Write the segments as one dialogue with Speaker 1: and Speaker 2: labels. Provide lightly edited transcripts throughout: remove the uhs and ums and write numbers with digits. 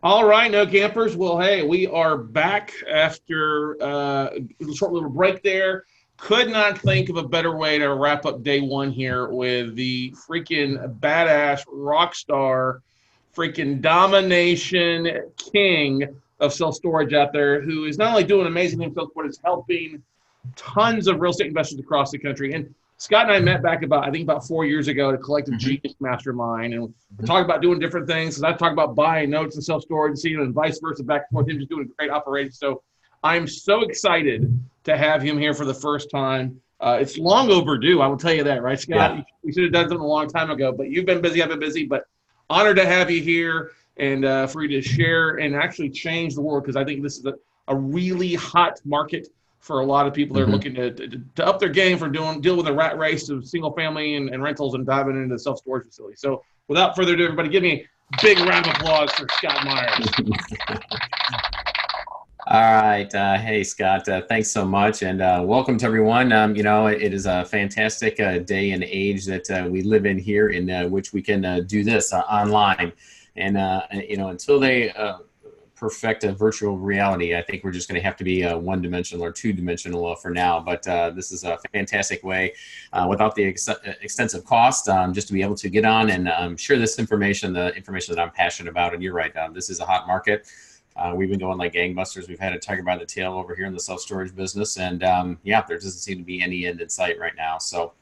Speaker 1: All right, no campers. Well, hey, we are back after a short little break there. Could not think of a better way to wrap up day one here with the freaking badass rock star, freaking domination king of self storage out there, who is not only doing amazing things, but is helping tons of real estate investors across the country. And Scott and I met back about 4 years ago at a collective
Speaker 2: hmm
Speaker 1: genius mastermind. And we
Speaker 2: hmm
Speaker 1: talked about doing different things. And I talked about buying notes and self storage and seeing and vice versa, back and forth. Him just doing a great operation. So I'm so excited to have him here for the first time. It's long overdue. I will tell you that, right, Scott?
Speaker 2: Yeah.
Speaker 1: We should have done something a long time ago, but you've been busy. I've been busy, but honored to have you here and for you to share and actually change the world because I think this is a really hot market for a lot of people that are
Speaker 2: hmm
Speaker 1: looking to up their game for deal with the rat race of single family and rentals and diving into self storage facilities. So without further ado, everybody, give me a big round of applause for Scott Meyers.
Speaker 2: All right. Hey, Scott, thanks so much. And welcome to everyone. It is a fantastic day and age that we live in here in which we can do this online. And, until they perfect a virtual reality, I think we're just going to have to be one-dimensional or two-dimensional for now. But this is a fantastic way without the extensive cost just to be able to get on and share this information, the information that I'm passionate about. And you're right, this is a hot market. We've been going like gangbusters. We've had a tiger by the tail over here in the self-storage business. And there doesn't seem to be any end in sight right now. So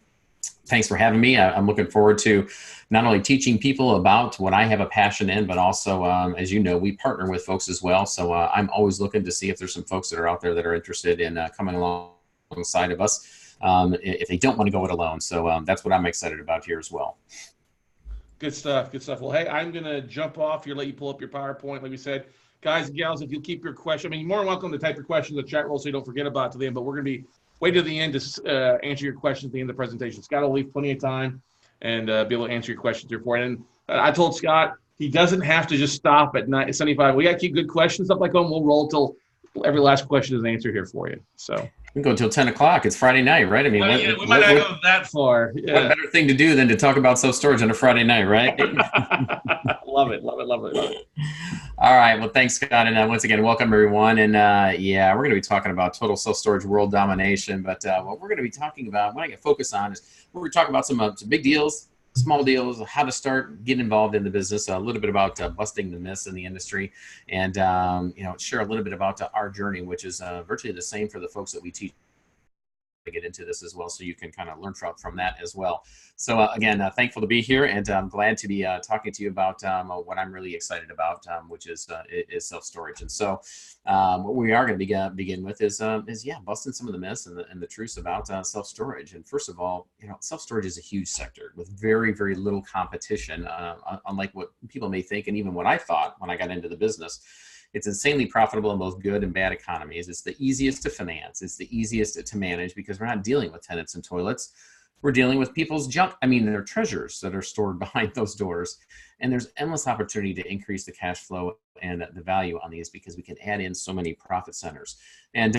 Speaker 2: thanks for having me. I'm looking forward to not only teaching people about what I have a passion in, but also, as you know, we partner with folks as well. So I'm always looking to see if there's some folks that are out there that are interested in coming alongside of us if they don't want to go it alone. So that's what I'm excited about here as well.
Speaker 1: Good stuff. Good stuff. Well, hey, I'm going to jump off here, let you pull up your PowerPoint. Like we said, guys and gals, if you'll keep your question, I mean, you're more than welcome to type your questions in the chat roll so you don't forget about it to the end, but we're going to be wait till the end to answer your questions at the end of the presentation. Scott will leave plenty of time and be able to answer your questions here for it. And I told Scott he doesn't have to just stop at 75. We got to keep good questions up like on. We'll roll till every last question is answered here for you. So
Speaker 2: We can go until 10 o'clock. It's Friday night, right? I mean,
Speaker 1: yeah, we might not go that far.
Speaker 2: what
Speaker 1: Yeah.
Speaker 2: better thing to do than to talk about self-storage on a Friday night, right?
Speaker 1: Love it, love it, love it.
Speaker 2: All right. Well, thanks, Scott. And once again, welcome, everyone. And we're going to be talking about total self-storage world domination. But what we're going to be talking about, what I can focus on is we're going to talk about some big deals, small deals, how to start getting involved in the business, a little bit about busting the myths in the industry, and share a little bit about our journey, which is virtually the same for the folks that we teach. Get into this as well, so you can kind of learn from that as well. So again, thankful to be here, and I'm glad to be talking to you about what I'm really excited about, which is self-storage. And so what we are going to begin with is busting some of the myths and the truths about self-storage. And first of all, self-storage is a huge sector with very, very little competition, unlike what people may think, and even what I thought when I got into the business. It's insanely profitable in both good and bad economies. It's the easiest to finance. It's the easiest to manage because we're not dealing with tenants and toilets. We're dealing with people's junk. I mean, their treasures that are stored behind those doors. And there's endless opportunity to increase the cash flow and the value on these because we can add in so many profit centers. And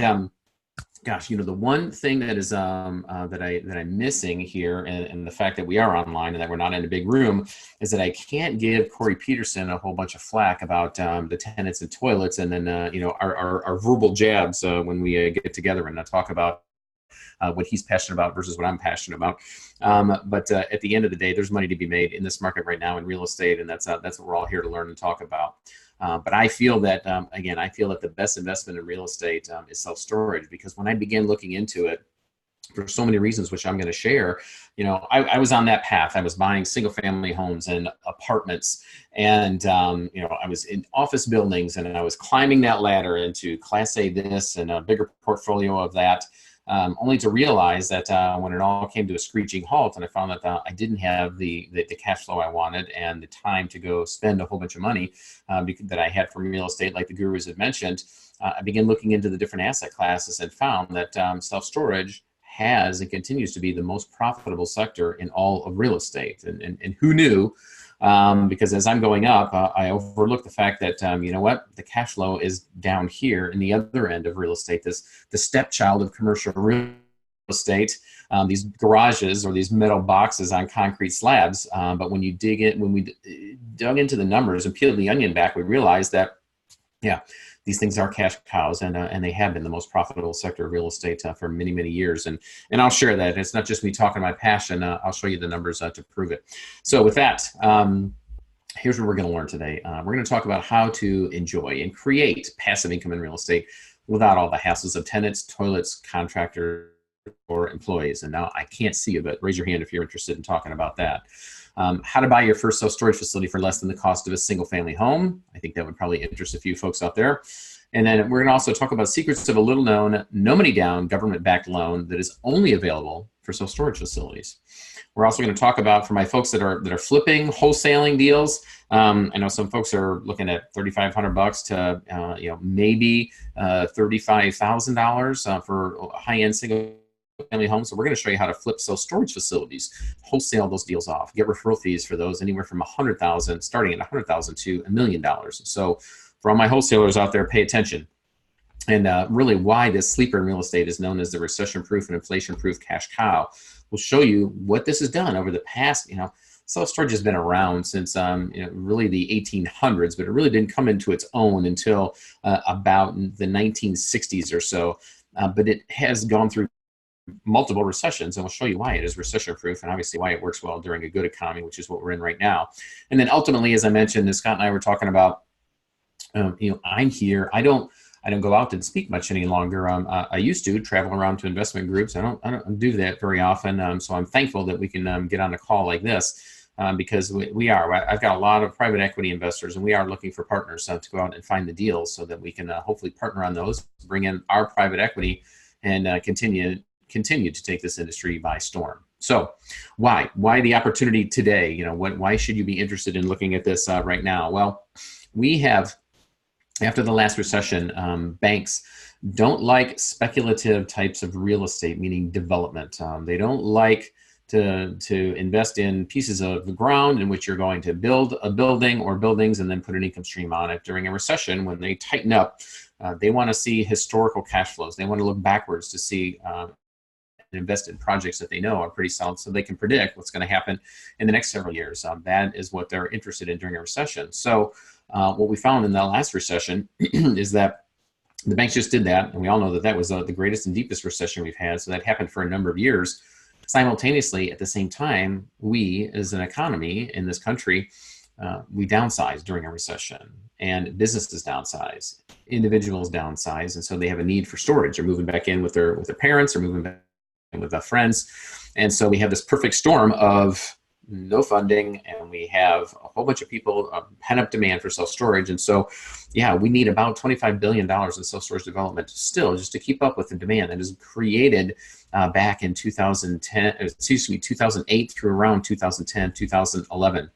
Speaker 2: the one thing that is that I'm missing here, and the fact that we are online and that we're not in a big room, is that I can't give Corey Peterson a whole bunch of flack about the tenants and toilets, and then our verbal jabs when we get together and talk about what he's passionate about versus what I'm passionate about. But at the end of the day, there's money to be made in this market right now in real estate, and that's what we're all here to learn and talk about. But I feel that, I feel that the best investment in real estate is self-storage, because when I began looking into it, for so many reasons, which I'm going to share, I was on that path. I was buying single family homes and apartments, and, I was in office buildings, and I was climbing that ladder into Class A this and a bigger portfolio of that. Only to realize that when it all came to a screeching halt, and I found that I didn't have the cash flow I wanted and the time to go spend a whole bunch of money that I had from real estate, like the gurus had mentioned, I began looking into the different asset classes and found that self-storage has and continues to be the most profitable sector in all of real estate. And who knew? Because as I'm going up, I overlook the fact that, the cash flow is down here in the other end of real estate, the stepchild of commercial real estate, these garages or these metal boxes on concrete slabs. But when you dig in, when we dug into the numbers and peeled the onion back, we realized that, yeah, these things are cash cows, and they have been the most profitable sector of real estate for many, many years. And I'll share that. It's not just me talking my passion. I'll show you the numbers to prove it. So with that, here's what we're going to learn today. We're going to talk about how to enjoy and create passive income in real estate without all the hassles of tenants, toilets, contractors, or employees. And now I can't see you, but raise your hand if you're interested in talking about that. How to buy your first self-storage facility for less than the cost of a single family home. I think that would probably interest a few folks out there. And then we're going to also talk about secrets of a little known, no money down, government-backed loan that is only available for self-storage facilities. We're also going to talk about, for my folks that are flipping, wholesaling deals. I know some folks are looking at $3,500 to maybe $35,000 for high-end single family homes. So we're going to show you how to flip self-storage facilities, wholesale those deals off, get referral fees for those anywhere from $100,000, starting at $100,000 to $1 million. So for all my wholesalers out there, pay attention. And really why this sleeper in real estate is known as the recession-proof and inflation-proof cash cow. We'll show you what this has done over the past, self-storage has been around since really the 1800s, but it really didn't come into its own until about the 1960s or so. But it has gone through multiple recessions, and we'll show you why it is recession-proof and obviously why it works well during a good economy, which is what we're in right now. And then ultimately, as I mentioned, as Scott and I were talking about, I'm here. I don't go out and speak much any longer. I used to travel around to investment groups. I don't do that very often. So I'm thankful that we can get on a call like this because I've got a lot of private equity investors, and we are looking for partners to go out and find the deals so that we can hopefully partner on those, bring in our private equity, and continue to take this industry by storm. So why the opportunity today? Why should you be interested in looking at this right now? Well, we have, after the last recession, banks don't like speculative types of real estate, meaning development. They don't like to invest in pieces of the ground in which you're going to build a building or buildings and then put an income stream on it. During a recession, when they tighten up, they want to see historical cash flows. They want to look backwards to see invest in projects that they know are pretty solid so they can predict what's going to happen in the next several years. That is what they're interested in during a recession. So what we found in the last recession is that the banks just did that. And we all know that that was the greatest and deepest recession we've had. So that happened for a number of years. Simultaneously, at the same time, we as an economy in this country, we downsize during a recession, and businesses downsize, individuals downsize. And so they have a need for storage. They're moving back in with their parents, or moving back with their friends. And so we have this perfect storm of no funding, and we have a whole bunch of people, pent-up demand for self-storage. And so, yeah, we need about $25 billion in self-storage development still just to keep up with the demand that is created back in 2008 through around 2010, 2011.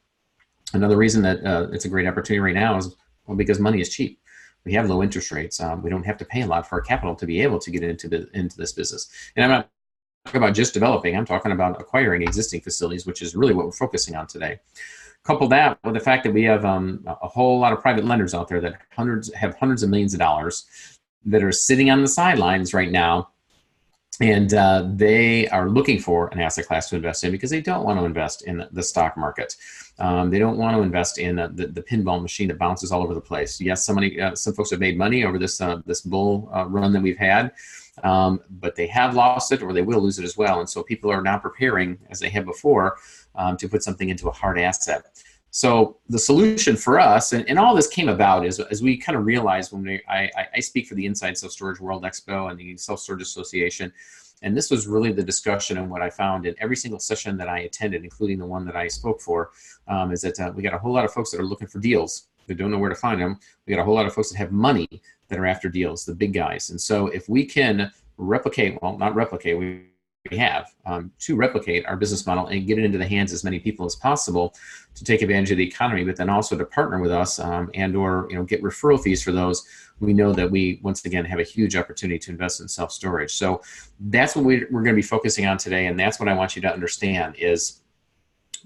Speaker 2: Another reason that it's a great opportunity right now is, well, because money is cheap. We have low interest rates. We don't have to pay a lot for our capital to be able to get into this business. And I'm not talking about just developing. I'm talking about acquiring existing facilities, which is really what we're focusing on today. Couple that with the fact that we have a whole lot of private lenders out there that have hundreds of millions of dollars that are sitting on the sidelines right now, and they are looking for an asset class to invest in because they don't want to invest in the stock market. They don't want to invest in the pinball machine that bounces all over the place. Yes, some folks have made money over this bull run that we've had, but they have lost it, or they will lose it as well. And so people are now preparing, as they have before, to put something into a hard asset. So the solution for us, and all this came about as we kind of realized when I speak for the Inside Self Storage World Expo and the Self Storage Association, and this was really the discussion and what I found in every single session that I attended, including the one that I spoke for, is that we got a whole lot of folks that are looking for deals. They don't know where to find them. We got a whole lot of folks that have money that are after deals, the big guys. And so if we can replicate, well, not replicate, we have to replicate our business model and get it into the hands of as many people as possible to take advantage of the economy, but then also to partner with us and or get referral fees for those. We know that we once again have a huge opportunity to invest in self-storage. So that's what we're going to be focusing on today, and that's what I want you to understand is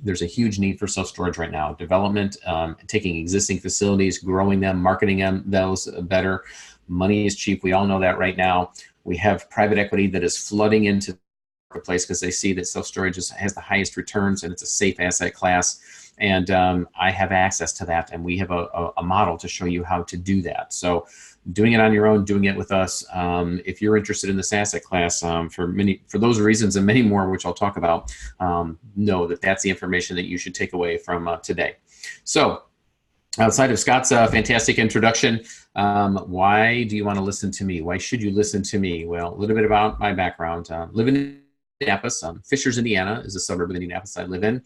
Speaker 2: there's a huge need for self-storage right now. Development, taking existing facilities, growing them, marketing them, those better. Money is cheap. We all know that right now. We have private equity that is flooding into marketplace because they see that self-storage has the highest returns and it's a safe asset class. And I have access to that, and we have a model to show you how to do that. So doing it on your own, doing it with us. If you're interested in this asset class, for those reasons and many more, which I'll talk about, know that that's the information that you should take away from today. So outside of Scott's fantastic introduction, why do you want to listen to me? Why should you listen to me? Well, a little bit about my background. Living in Indianapolis, Fishers, Indiana is a suburb of Indianapolis I live in.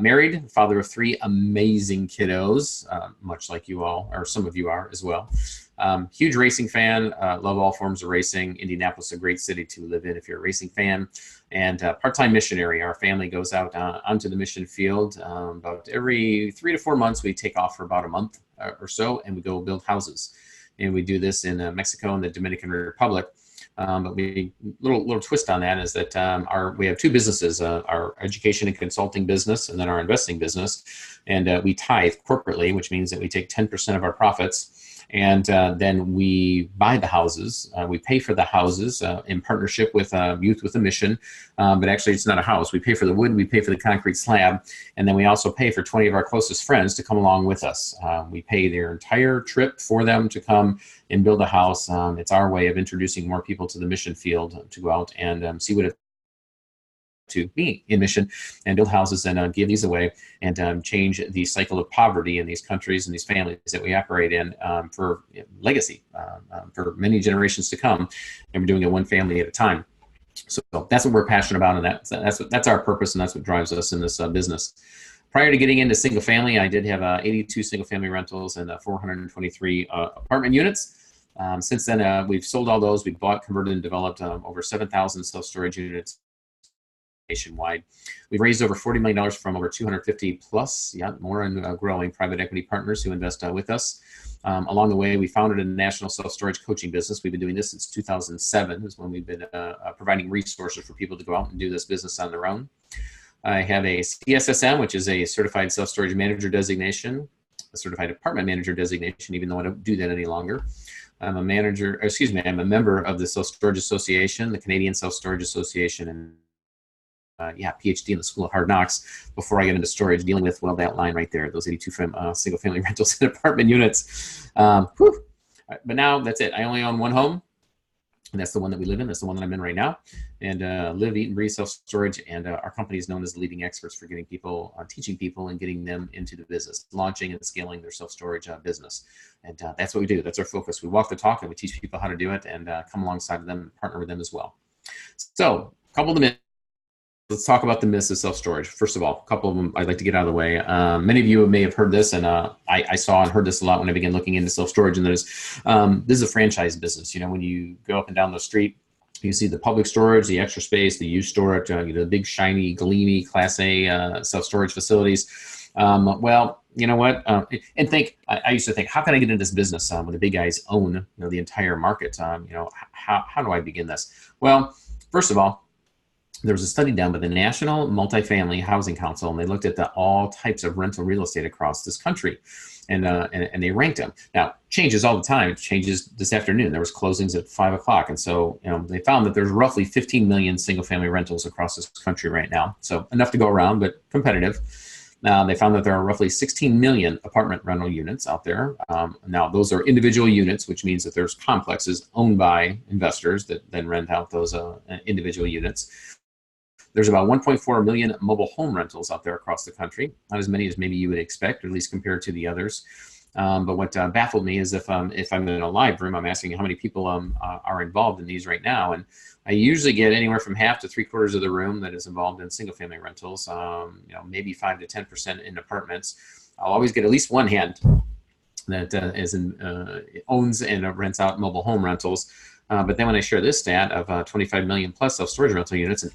Speaker 2: Married, father of 3 amazing kiddos, much like you all, or some of you are as well. Huge racing fan, love all forms of racing. Indianapolis is a great city to live in if you're a racing fan. And part-time missionary. Our family goes out onto the mission field. About every 3 to 4 months, we take off for about a month or so, and we go build houses. And we do this in Mexico and the Dominican Republic. But little twist on that is that we have 2 businesses, our education and consulting business and then our investing business. And we tithe corporately, which means that we take 10% of our profits. And then we buy the houses. We pay for the houses in partnership with Youth with a Mission. But actually, it's not a house. We pay for the wood. We pay for the concrete slab. And then we also pay for 20 of our closest friends to come along with us. We pay their entire trip for them to come and build a house. It's our way of introducing more people to the mission field to go out and see what it to be in mission and build houses and give these away and change the cycle of poverty in these countries and these families that we operate in for legacy for many generations to come. And we're doing it one family at a time. So that's what we're passionate about, and that's our purpose, and that's what drives us in this business. Prior to getting into single family, I did have 82 single family rentals and 423 apartment units. Since then, we've sold all those. We've bought, converted, and developed over 7,000 self-storage units nationwide. We've raised over $40 million from over 250 plus, more and growing private equity partners who invest with us. Along the way, we founded a national self-storage coaching business. We've been doing this since 2007 is when we've been providing resources for people to go out and do this business on their own. I have a CSSM, which is a certified self-storage manager designation, a certified apartment manager designation, even though I don't do that any longer. I'm a member of the Self-Storage Association, the Canadian Self-Storage Association, and PhD in the School of Hard Knocks before I get into storage, dealing with, well, that line right there, those 82 single family rentals and apartment units. But now that's it. I only own one home, and that's the one that we live in. That's the one that I'm in right now. And live, eat, and breathe self-storage. And our company is known as the leading experts for getting people, teaching people and getting them into the business, launching and scaling their self-storage business. And that's what we do. That's our focus. We walk the talk and we teach people how to do it and come alongside them and partner with them as well. So a couple of the myths. Let's talk about the myths of self-storage. First of all, a couple of them I'd like to get out of the way. Many of you may have heard this, and I saw and heard this a lot when I began looking into self-storage, and that is, this is a franchise business. You know, when you go up and down the street, you see the public storage, the extra space, the used storage, the big, shiny, gleamy Class A self-storage facilities. Well, you know what? And I used to think, how can I get into this business when the big guys own the entire market? How do I begin this? Well, first of all, there was a study done by the National Multifamily Housing Council, and they looked at all types of rental real estate across this country, and they ranked them. Now, changes all the time. It changes this afternoon. There was closings at 5 o'clock, and so they found that there's roughly 15 million single-family rentals across this country right now. So enough to go around, but competitive. They found that there are roughly 16 million apartment rental units out there. Now, those are individual units, which means that there's complexes owned by investors that then rent out those individual units. There's about 1.4 million mobile home rentals out there across the country. Not as many as maybe you would expect, or at least compared to the others. But what baffled me is if I'm in a live room, I'm asking how many people are involved in these right now. And I usually get anywhere from half to 3/4 of the room that is involved in single family rentals, maybe 5 to 10% in apartments. I'll always get at least one hand that owns and rents out mobile home rentals. But then when I share this stat of 25 million plus self-storage rental units and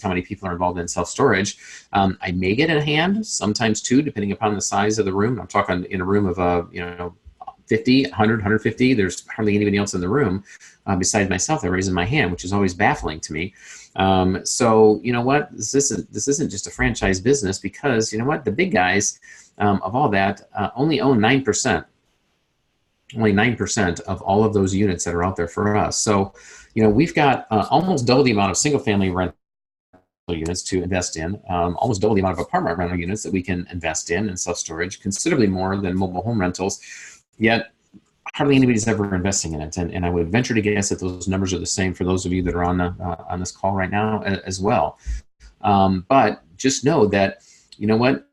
Speaker 2: how many people are involved in self-storage, I may get a hand, sometimes two, depending upon the size of the room. I'm talking in a room of 50, 100, 150. There's hardly anybody else in the room besides myself that raising my hand, which is always baffling to me. So you know what? This isn't just a franchise business, because you know what? The big guys of all that only own 9%. only 9% of all of those units that are out there for us. So, we've got almost double the amount of single-family rental units to invest in, almost double the amount of apartment rental units that we can invest in self-storage, considerably more than mobile home rentals, yet hardly anybody's ever investing in it. And I would venture to guess that those numbers are the same for those of you that are on this call right now as well. But just know that, what?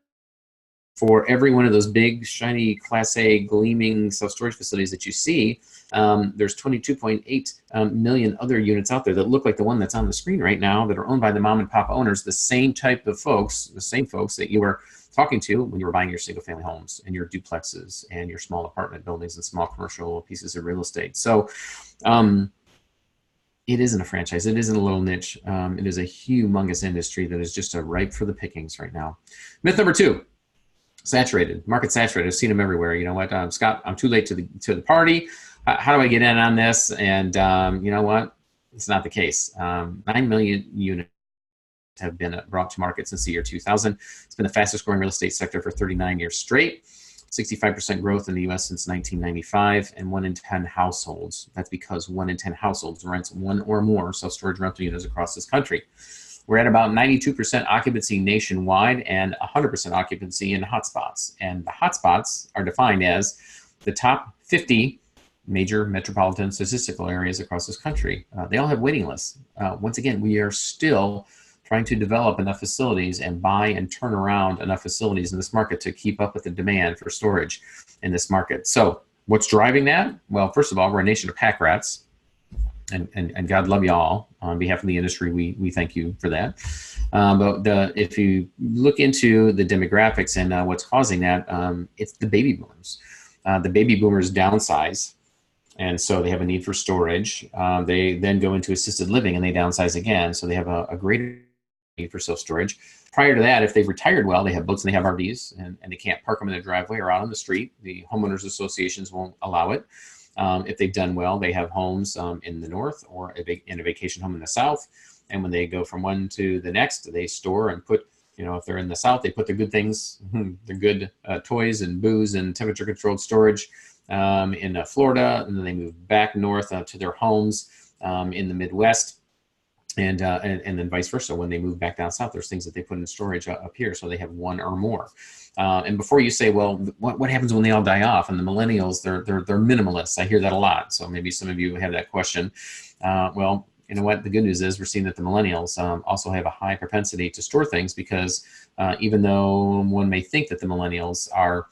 Speaker 2: For every one of those big, shiny, Class A, gleaming self-storage facilities that you see, there's 22.8 million other units out there that look like the one that's on the screen right now that are owned by the mom and pop owners, the same type of folks, the same folks that you were talking to when you were buying your single-family homes and your duplexes and your small apartment buildings and small commercial pieces of real estate. So it isn't a franchise. It isn't a little niche. It is a humongous industry that is just ripe for the pickings right now. Myth number 2. Saturated, market saturated. I've seen them everywhere. You know what, Scott? I'm too late to the party. How do I get in on this? And you know what? It's not the case. 9 million units have been brought to market since the year 2000. It's been the fastest growing real estate sector for 39 years straight. 65% growth in the U.S. since 1995, and 1 in 10 households. That's because 1 in 10 households rents 1 or more self-storage rental units across this country. We're at about 92% occupancy nationwide and 100% occupancy in hotspots. And the hotspots are defined as the top 50 major metropolitan statistical areas across this country. They all have waiting lists. Once again, we are still trying to develop enough facilities and buy and turn around enough facilities in this market to keep up with the demand for storage in this market. So what's driving that? Well, first of all, we're a nation of pack rats. And God love you all. On behalf of the industry, we thank you for that. But if you look into the demographics and what's causing that, it's the baby boomers. The baby boomers downsize, and so they have a need for storage. They then go into assisted living and they downsize again, so they have a greater need for self-storage. Prior to that, if they've retired well, they have boats and they have RVs, and they can't park them in their driveway or out on the street. The homeowners associations won't allow it. If they've done well, they have homes in the north or in a vacation home in the south. And when they go from one to the next, they store and put, if they're in the south, they put their good things, their good toys and booze and temperature controlled storage in Florida. And then they move back north to their homes in the Midwest. And then vice versa. When they move back down south, there's things that they put in storage up here. So they have 1 or more. And before you say, well, what happens when they all die off? And the millennials, they're minimalists. I hear that a lot. So maybe some of you have that question. Well, you know what? The good news is we're seeing that the millennials also have a high propensity to store things because even though one may think that the millennials are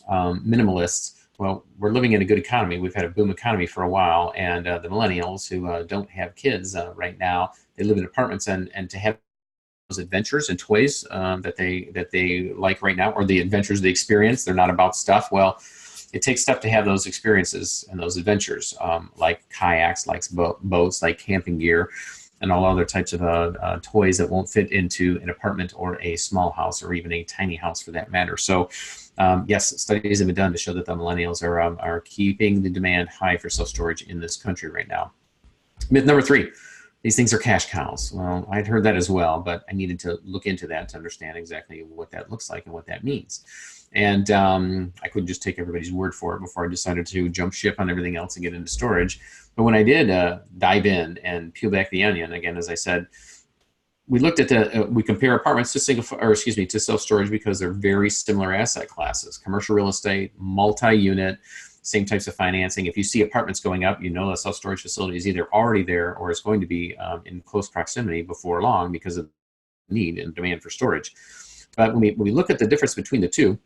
Speaker 2: minimalists, well, we're living in a good economy. We've had a boom economy for a while. And the millennials who don't have kids right now, they live in apartments, and to have those adventures and toys that they like right now, or the adventures they experience, they're not about stuff. Well, it takes stuff to have those experiences and those adventures, like kayaks, like boats, like camping gear, and all other types of toys that won't fit into an apartment or a small house or even a tiny house for that matter. So yes, studies have been done to show that the millennials are keeping the demand high for self-storage in this country right now. Myth number 3. These things are cash cows. Well, I'd heard that as well, but I needed to look into that to understand exactly what that looks like and what that means. And I couldn't just take everybody's word for it before I decided to jump ship on everything else and get into storage. But when I did dive in and peel back the onion, again, as I said, we looked at we compare apartments to to self-storage because they're very similar asset classes: commercial real estate, multi-unit, same types of financing. If you see apartments going up, a self-storage facility is either already there or is going to be in close proximity before long because of the need and demand for storage. But when we look at the difference between the two,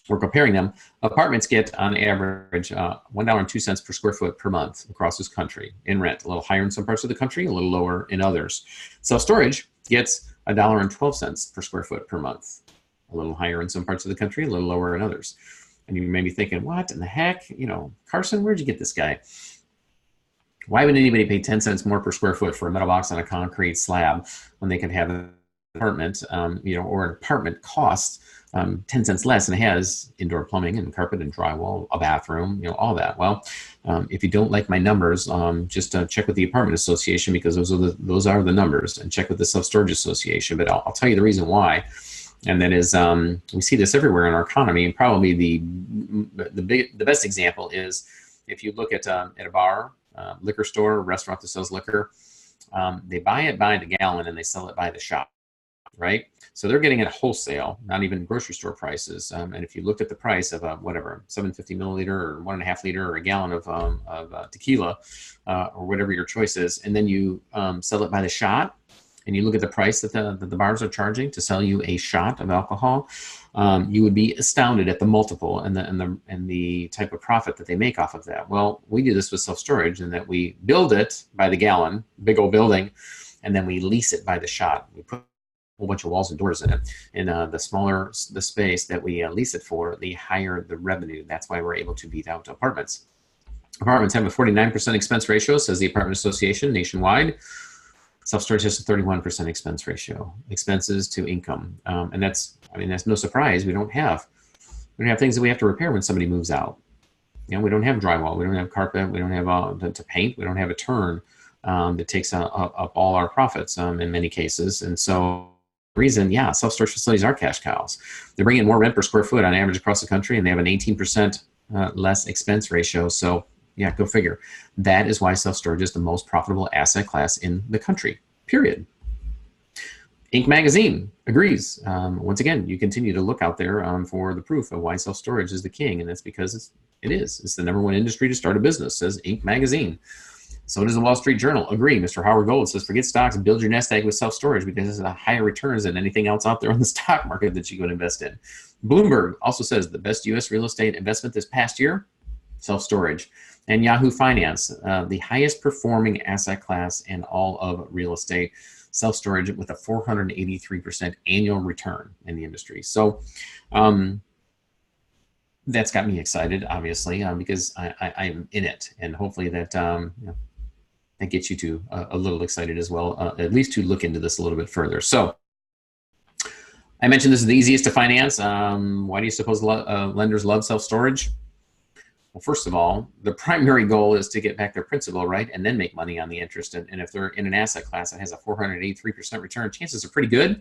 Speaker 2: we're comparing them. Apartments get on average $1.02 per square foot per month across this country in rent, a little higher in some parts of the country, a little lower in others. Self-storage gets $1.12 per square foot per month, a little higher in some parts of the country, a little lower in others. And you may be thinking, what in the heck? Carson, where'd you get this guy? Why would anybody pay 10 cents more per square foot for a metal box on a concrete slab when they could have an apartment, or an apartment costs 10 cents less and it has indoor plumbing and carpet and drywall, a bathroom, all that? Well, if you don't like my numbers, just check with the Apartment Association, because those are the numbers, and check with the Self-Storage Association. But I'll tell you the reason why. And that is, we see this everywhere in our economy. And probably the best example is if you look at a bar, liquor store, restaurant that sells liquor, they buy it by the gallon and they sell it by the shot, right? So they're getting it wholesale, not even grocery store prices. And if you looked at the price of whatever, 750 milliliter or 1.5 liter or a gallon of tequila or whatever your choice is, and then you sell it by the shot, and you look at the price that the bars are charging to sell you a shot of alcohol, you would be astounded at the multiple and the type of profit that they make off of that. Well, we do this with self-storage in that we build it by the gallon, big old building, and then we lease it by the shot. We put whole bunch of walls and doors in it. And the smaller the space that we lease it for, the higher the revenue. That's why we're able to beat out apartments. Apartments have a 49% expense ratio, says the Apartment Association nationwide. Self-storage has a 31% expense ratio, expenses to income. And that's no surprise. We don't have things that we have to repair when somebody moves out. You know, we don't have drywall, we don't have carpet, we don't have to paint, we don't have a turn that takes up all our profits in many cases. And so reason, self-storage facilities are cash cows. They're bringing more rent per square foot on average across the country, and they have an 18% less expense ratio. So go figure. That is why self-storage is the most profitable asset class in the country, period. Inc. magazine agrees. Once again, you continue to look out there for the proof of why self-storage is the king, and that's because it's the #1 industry to start a business, says Inc. magazine. So does the Wall Street Journal. Agree. Mr. Howard Gold says, forget stocks and build your nest egg with self-storage because it's a higher returns than anything else out there in the stock market that you can invest in. Bloomberg also says the best U.S. real estate investment this past year, self-storage. And Yahoo Finance, the highest performing asset class in all of real estate, self-storage with a 483% annual return in the industry. So that's got me excited, obviously, because I'm in it. And hopefully that that gets you to a little excited as well, at least to look into this a little bit further. So I mentioned this is the easiest to finance. Why do you suppose lenders love self-storage? Well, first of all, the primary goal is to get back their principal, right? And then make money on the interest. And if they're in an asset class that has a 483% return, chances are pretty good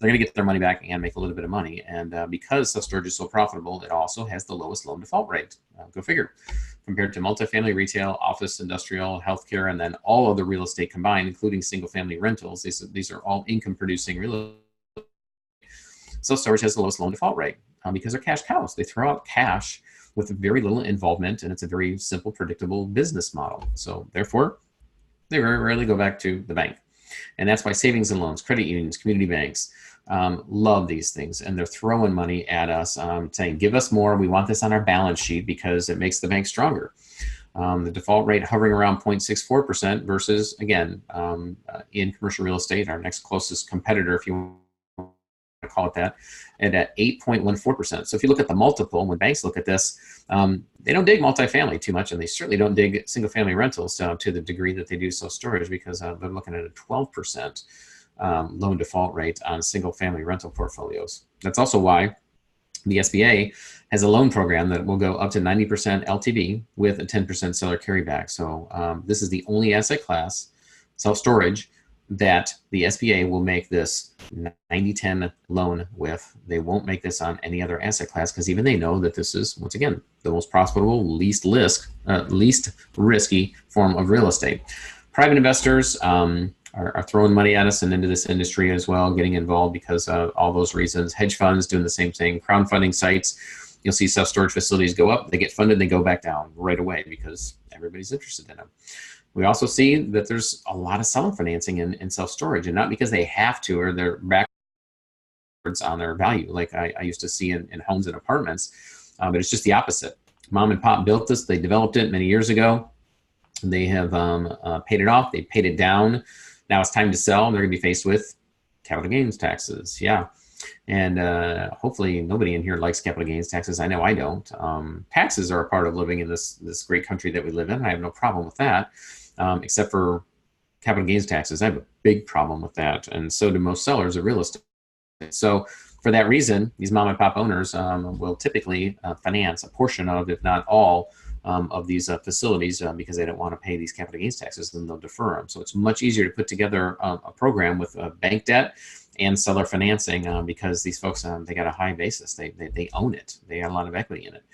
Speaker 2: they're going to get their money back and make a little bit of money. And because self-storage is so profitable, it also has the lowest loan default rate. Go figure. Compared to multifamily, retail, office, industrial, healthcare, and then all other real estate combined, including single-family rentals. These are all income-producing real estate. Self-storage has the lowest loan default rate because they're cash cows. They throw out cash with very little involvement, and it's a very simple, predictable business model. So therefore, they very rarely go back to the bank. And that's why savings and loans, credit unions, community banks love these things. And they're throwing money at us, saying, give us more. We want this on our balance sheet because it makes the bank stronger. The default rate hovering around 0.64% versus, again, in commercial real estate, our next closest competitor, if you call it that, at 8.14%. So if you look at the multiple, when banks look at this, they don't dig multifamily too much, and they certainly don't dig single-family rentals to the degree that they do self-storage because they're looking at a 12% loan default rate on single-family rental portfolios. That's also why the SBA has a loan program that will go up to 90% LTV with a 10% seller carryback. So this is the only asset class, self-storage, that the SBA will make this 90-10 loan with. They won't make this on any other asset class because even they know that this is, once again, the most profitable, least risky form of real estate. Private investors are throwing money at us and into this industry as well, getting involved because of all those reasons. Hedge funds doing the same thing. Crowdfunding sites, you'll see self-storage facilities go up, they get funded, they go back down right away because everybody's interested in them. We also see that there's a lot of seller financing in self-storage, and not because they have to or they're backwards on their value like I used to see in homes and apartments, but it's just the opposite. Mom and pop built this, they developed it many years ago. They have paid it off, they paid it down. Now it's time to sell, and they're gonna be faced with capital gains taxes, And hopefully nobody in here likes capital gains taxes. I know I don't. Taxes are a part of living in this great country that we live in. I have no problem with that. Except for capital gains taxes. I have a big problem with that, and so do most sellers of real estate. So for that reason, these mom and pop owners will typically finance a portion of, if not all, of these facilities because they don't want to pay these capital gains taxes, and they'll defer them. So it's much easier to put together a program with bank debt and seller financing because these folks, they got a high basis. They own it. They got a lot of equity in it.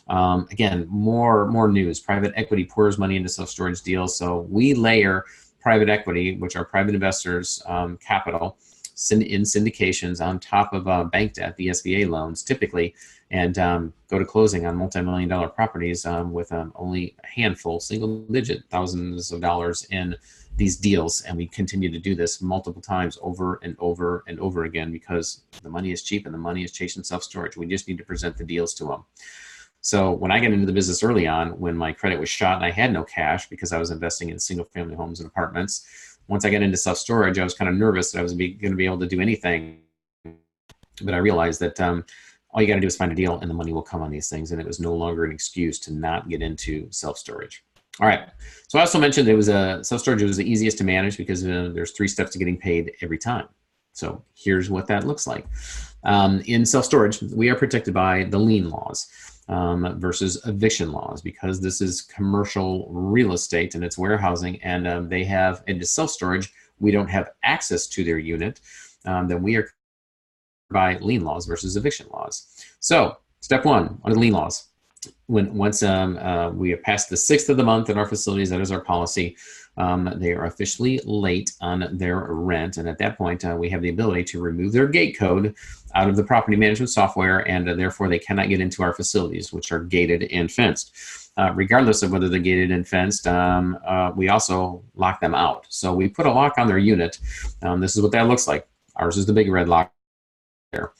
Speaker 2: Again, more news. Private equity pours money into self-storage deals. So we layer private equity, which are private investors' capital, in syndications on top of bank debt, the SBA loans typically, and go to closing on multi-million-dollar properties with only a handful, single-digit thousands of dollars in these deals. And we continue to do this multiple times over and over and over again because the money is cheap and the money is chasing self-storage. We just need to present the deals to them. So when I got into the business early on, when my credit was shot and I had no cash because I was investing in single-family homes and apartments, once I got into self-storage, I was kind of nervous that I was going to be able to do anything. But I realized that all you got to do is find a deal and the money will come on these things. And it was no longer an excuse to not get into self-storage. All right. So I also mentioned it was self-storage was the easiest to manage because there's 3 steps to getting paid every time. So here's what that looks like. In self-storage, we are protected by the lien laws versus eviction laws because this is commercial real estate and it's warehousing, and they have into self-storage. We don't have access to their unit. Then we are by lien laws versus eviction laws. So step 1 under the lien laws. Once we have passed the 6th of the month in our facilities, that is our policy, they are officially late on their rent. And at that point, we have the ability to remove their gate code out of the property management software, and therefore they cannot get into our facilities, which are gated and fenced. Regardless of whether they're gated and fenced, we also lock them out. So we put a lock on their unit. This is what that looks like. Ours is the big red lock there.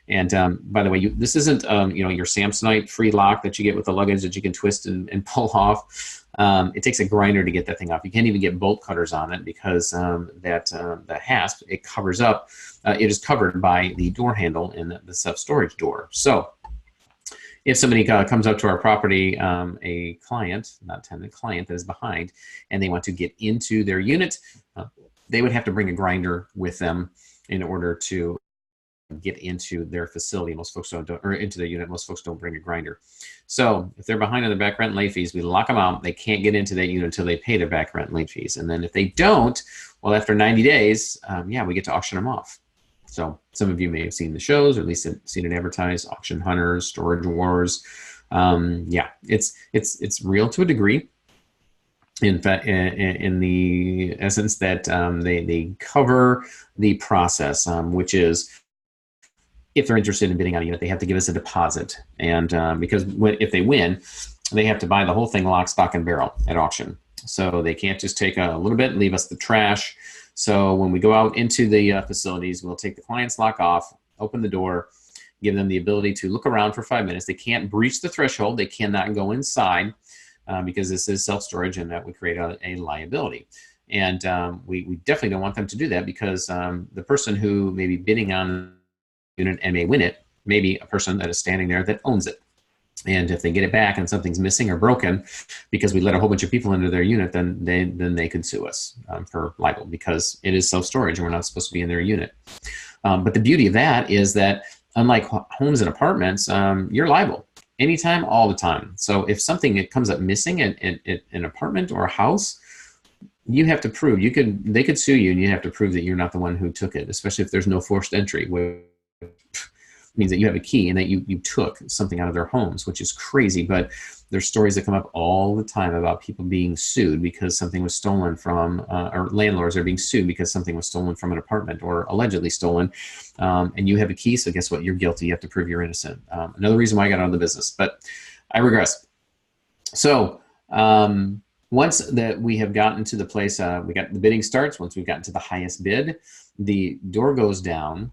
Speaker 2: And by the way, this isn't your Samsonite free lock that you get with the luggage that you can twist and pull off. It takes a grinder to get that thing off. You can't even get bolt cutters on it because the hasp, it covers up. It is covered by the door handle in the self-storage door. So if somebody comes up to our property, a client, not tenant, client that is behind, and they want to get into their unit, they would have to bring a grinder with them in order to get into their facility. Most folks don't, or into their unit. Most folks don't bring a grinder. So if they're behind on the back rent and late fees, we lock them out. They can't get into that unit until they pay their back rent and late fees. And then if they don't, well, after 90 days, we get to auction them off. So some of you may have seen the shows, or at least seen it advertised: Auction Hunters, Storage Wars. It's real to a degree. In fact, in the essence that they cover the process, which is, if they're interested in bidding on a unit, they have to give us a deposit. And because if they win, they have to buy the whole thing lock, stock, and barrel at auction. So they can't just take a little bit and leave us the trash. So when we go out into the facilities, we'll take the client's lock off, open the door, give them the ability to look around for 5 minutes. They can't breach the threshold. They cannot go inside because this is self-storage, and that would create a liability. And we definitely don't want them to do that because the person who may be bidding on unit and may win it, maybe a person that is standing there that owns it. And if they get it back and something's missing or broken because we let a whole bunch of people into their unit, then they could sue us for libel because it is self-storage and we're not supposed to be in their unit. But the beauty of that is that unlike homes and apartments, you're liable anytime, all the time. So if something comes up missing in an apartment or a house, you have to prove, they could sue you and you have to prove that you're not the one who took it, especially if there's no forced entry, which means that you have a key and that you took something out of their homes, which is crazy. But there's stories that come up all the time about people being sued because something was stolen from, or landlords are being sued because something was stolen from an apartment or allegedly stolen. And you have a key, so guess what? You're guilty. You have to prove you're innocent. Another reason why I got out of the business, but I regress. So once that we have gotten to the place, we got the bidding starts. Once we've gotten to the highest bid, the door goes down.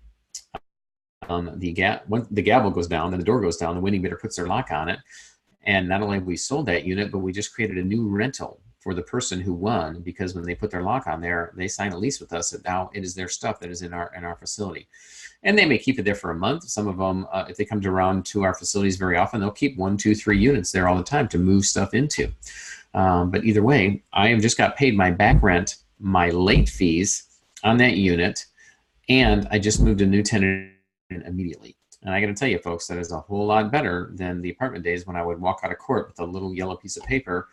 Speaker 2: The gavel goes down and the door goes down, the winning bidder puts their lock on it. And not only have we sold that unit, but we just created a new rental for the person who won, because when they put their lock on there, they sign a lease with us that now it is their stuff that is in our facility. And they may keep it there for a month. Some of them, if they come around to our facilities very often, they'll keep 1, 2, 3 units there all the time to move stuff into. But either way, I have just got paid my back rent, my late fees on that unit, and I just moved a new tenant immediately. And I got to tell you, folks, that is a whole lot better than the apartment days when I would walk out of court with a little yellow piece of paper.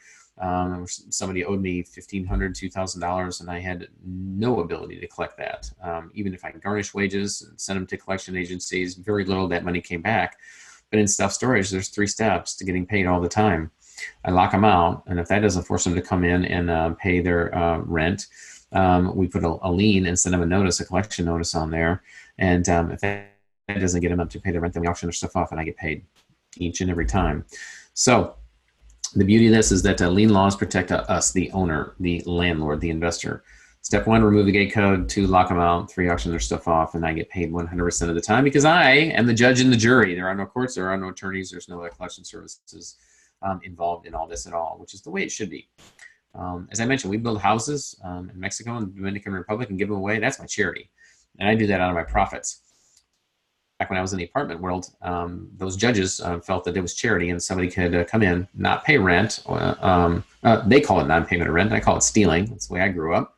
Speaker 2: Somebody owed me $1,500, $2,000, and I had no ability to collect that. Even if I garnished wages and sent them to collection agencies, very little of that money came back. But in self-storage, there's 3 steps to getting paid all the time. I lock them out, and if that doesn't force them to come in and pay their rent, we put a lien and send them a notice, a collection notice on there. And if that doesn't get them up to pay the rent, then we auction their stuff off, and I get paid each and every time. So the beauty of this is that lien laws protect us, the owner, the landlord, the investor. Step 1, remove the gate code. 2, lock them out. 3, auction their stuff off, and I get paid 100% of the time because I am the judge and the jury. There are no courts, there are no attorneys, there's no collection services involved in all this at all, which is the way it should be. As I mentioned, we build houses in Mexico and the Dominican Republic and give them away. That's my charity, and I do that out of my profits. Back when I was in the apartment world, those judges felt that it was charity and somebody could come in, not pay rent. They call it non-payment of rent. I call it stealing. That's the way I grew up.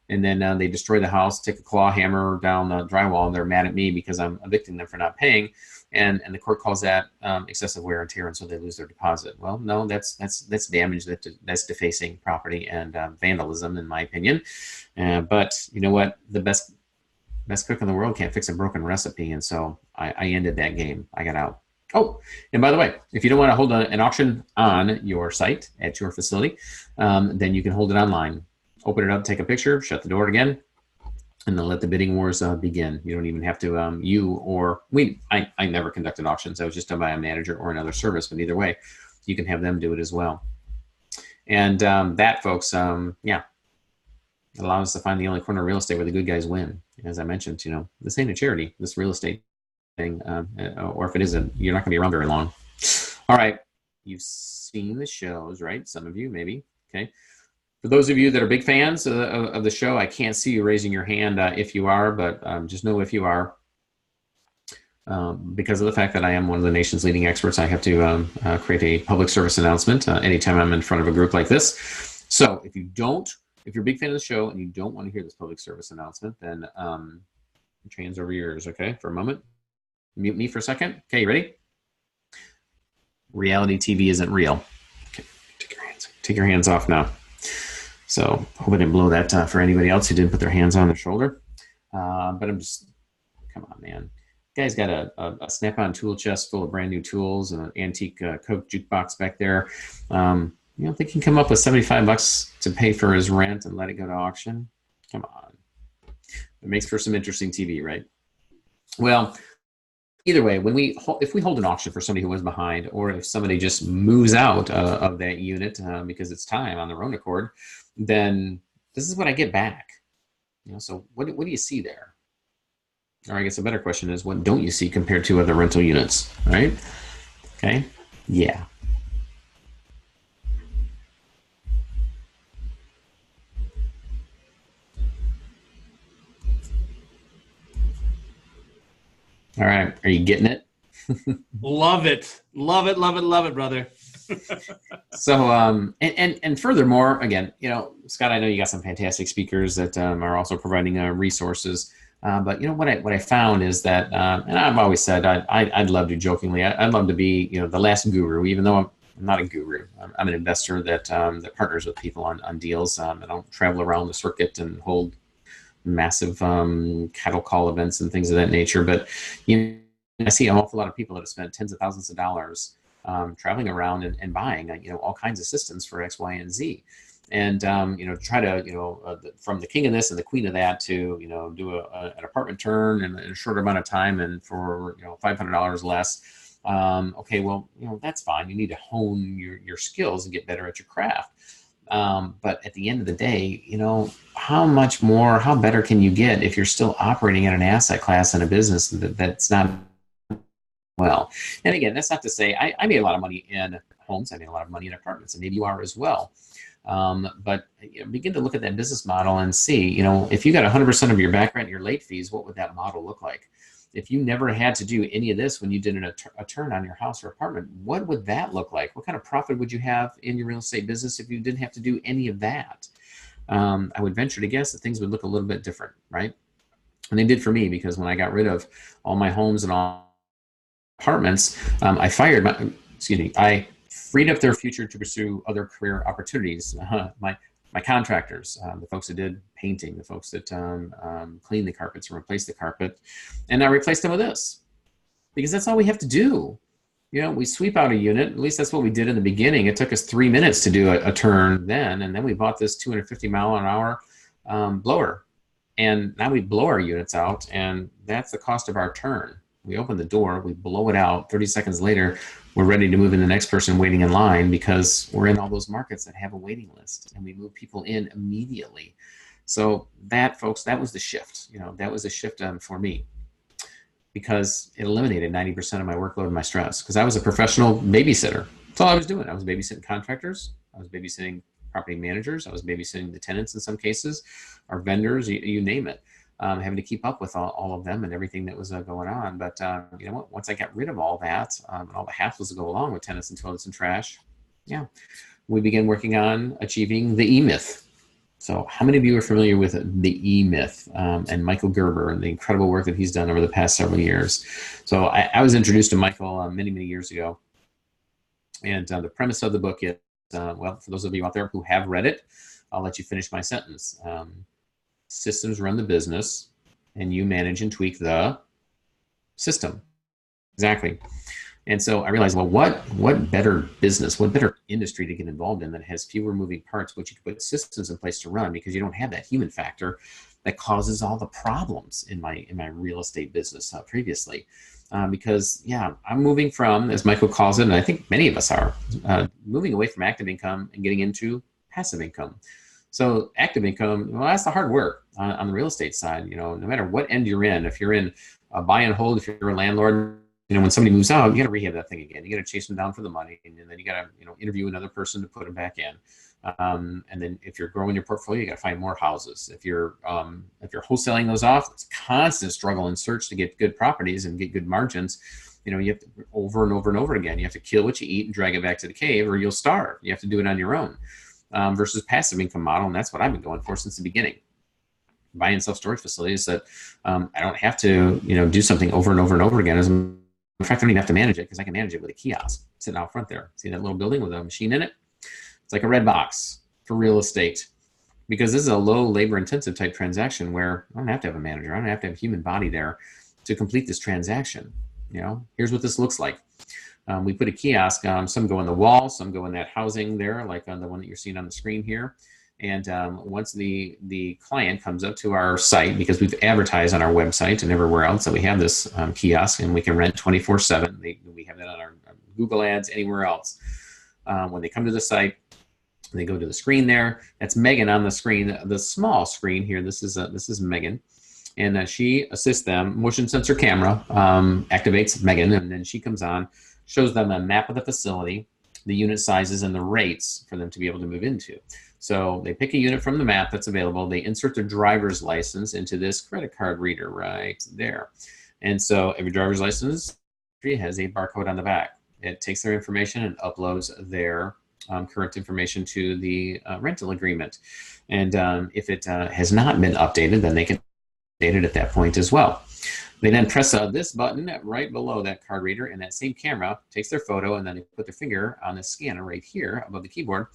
Speaker 2: And then they destroy the house, take a claw hammer down the drywall, and they're mad at me because I'm evicting them for not paying. And the court calls that excessive wear and tear, and so they lose their deposit. Well, no, that's damage, that's defacing property and vandalism, in my opinion. But you know what? The best cook in the world can't fix a broken recipe, and so I ended that game. I got out. Oh, and by the way, if you don't want to hold an auction on your site at your facility, then you can hold it online. Open it up, take a picture, shut the door again, and then let the bidding wars begin. You don't even have to, I never conducted auctions. I was just done by a manager or another service, but either way, you can have them do it as well. And that, folks, allows us to find the only corner of real estate where the good guys win. As I mentioned, this ain't a charity, this real estate thing, or if it isn't, you're not gonna be around very long. All right, you've seen the shows, right? Some of you, maybe, okay. For those of you that are big fans of the show, I can't see you raising your hand if you are, but just know if you are, because of the fact that I am one of the nation's leading experts, I have to create a public service announcement anytime I'm in front of a group like this. So if you're a big fan of the show and you don't want to hear this public service announcement, then put your hands over your ears, okay, for a moment. Mute me for a second. Okay, you ready? Reality TV isn't real. Okay, take your hands off now. So hope I didn't blow that for anybody else who didn't put their hands on their shoulder. But I'm just, come on, man. Guy's got a Snap-on tool chest full of brand new tools and an antique Coke jukebox back there. Think he can come up with $75 to pay for his rent and let it go to auction? Come on. It makes for some interesting TV, right? Well, either way, if we hold an auction for somebody who was behind, or if somebody just moves out of that unit because it's time on their own accord, then this is what I get back. So what do you see there? Or I guess a better question is, what don't you see compared to other rental units, right? Okay, yeah. All right, are you getting it?
Speaker 1: Love it, brother.
Speaker 2: So, and furthermore, again, Scott, I know you got some fantastic speakers that are also providing resources. But what I found is that, and I've always said I'd love to jokingly, I'd love to be the last guru, even though I'm not a guru. I'm an investor that partners with people on deals. I don't travel around the circuit and hold massive cattle call events and things of that nature. But I see an awful lot of people that have spent tens of thousands of dollars traveling around and buying all kinds of systems for X, Y, and Z. And try to from the king of this and the queen of that to do an apartment turn in a shorter amount of time and for $500 less. Okay, well that's fine. You need to hone your skills and get better at your craft. But at the end of the day, how better can you get if you're still operating at an asset class in a business that's not well? And again, that's not to say I made a lot of money in homes. I made a lot of money in apartments, and maybe you are as well. But begin to look at that business model and see, if you got 100% of your back rent and your late fees, what would that model look like? If you never had to do any of this when you did a turn on your house or apartment, what would that look like? What kind of profit would you have in your real estate business if you didn't have to do any of that? I would venture to guess that things would look a little bit different, right? And they did for me, because when I got rid of all my homes and all apartments, I freed up their future to pursue other career opportunities. My contractors, the folks that did painting, the folks that cleaned the carpets and replaced the carpet, and I replaced them with this, because that's all we have to do. we sweep out a unit. At least that's what we did in the beginning. It took us 3 minutes to do a turn then, and then we bought this 250-mile-an-hour blower. And now we blow our units out, and that's the cost of our turn. We open the door, we blow it out. 30 seconds later, we're ready to move in the next person waiting in line because we're in all those markets that have a waiting list, and we move people in immediately. So that, folks, that was the shift. That was a shift for me, because it eliminated 90% of my workload and my stress, because I was a professional babysitter. That's all I was doing. I was babysitting contractors. I was babysitting property managers. I was babysitting the tenants in some cases, our vendors, you name it. Having to keep up with all of them and everything that was going on. But you know what? Once I got rid of all that and all the hassles that go along with tenants and toilets and trash, we began working on achieving the E-Myth. So how many of you are familiar with the E-Myth and Michael Gerber and the incredible work that he's done over the past several years? So I was introduced to Michael many, many years ago. And the premise of the book is, well, for those of you out there who have read it, I'll let you finish my sentence. Systems run the business, and you manage and tweak the system. Exactly. And so I realized, well, what better business, what better industry to get involved in that has fewer moving parts, but you can put systems in place to run, because you don't have that human factor that causes all the problems in my real estate business previously. Because I'm moving from, as Michael calls it, and I think many of us are, moving away from active income and getting into passive income. So active income, well, that's the hard work on the real estate side. No matter what end you're in, if you're in a buy and hold, if you're a landlord, when somebody moves out, you got to rehab that thing again. You got to chase them down for the money, and then you got to interview another person to put them back in. And then if you're growing your portfolio, you got to find more houses. If you're wholesaling those off, it's a constant struggle and search to get good properties and get good margins. You have to over and over and over again. You have to kill what you eat and drag it back to the cave, or you'll starve. You have to do it on your own. Versus passive income model, and that's what I've been going for since the beginning. Buying self-storage facilities that I don't have to do something over and over and over again. As a matter of fact, I don't even have to manage it, because I can manage it with a kiosk sitting out front there. See that little building with a machine in it? It's like a red box for real estate, because this is a low labor intensive type transaction where I don't have to have a manager. I don't have to have a human body there to complete this transaction. Here's what this looks like. We put a kiosk, some go in the wall, some go in that housing there, like on the one that you're seeing on the screen here. And once the client comes up to our site, because we've advertised on our website and everywhere else that we have this kiosk, and we can rent 24/7. We have that on our Google ads, anywhere else. When they come to the site, they go to the screen there. That's Megan on the screen, the small screen here. This is Megan. And she assists them. Motion sensor camera activates Megan, and then she comes on, shows them a map of the facility, the unit sizes, and the rates for them to be able to move into. So they pick a unit from the map that's available. They insert their driver's license into this credit card reader right there. And so every driver's license has a barcode on the back. It takes their information and uploads their current information to the rental agreement. And if it has not been updated, then they can update it at that point as well. They then press this button right below that card reader, and that same camera takes their photo, and then they put their finger on the scanner right here above the keyboard,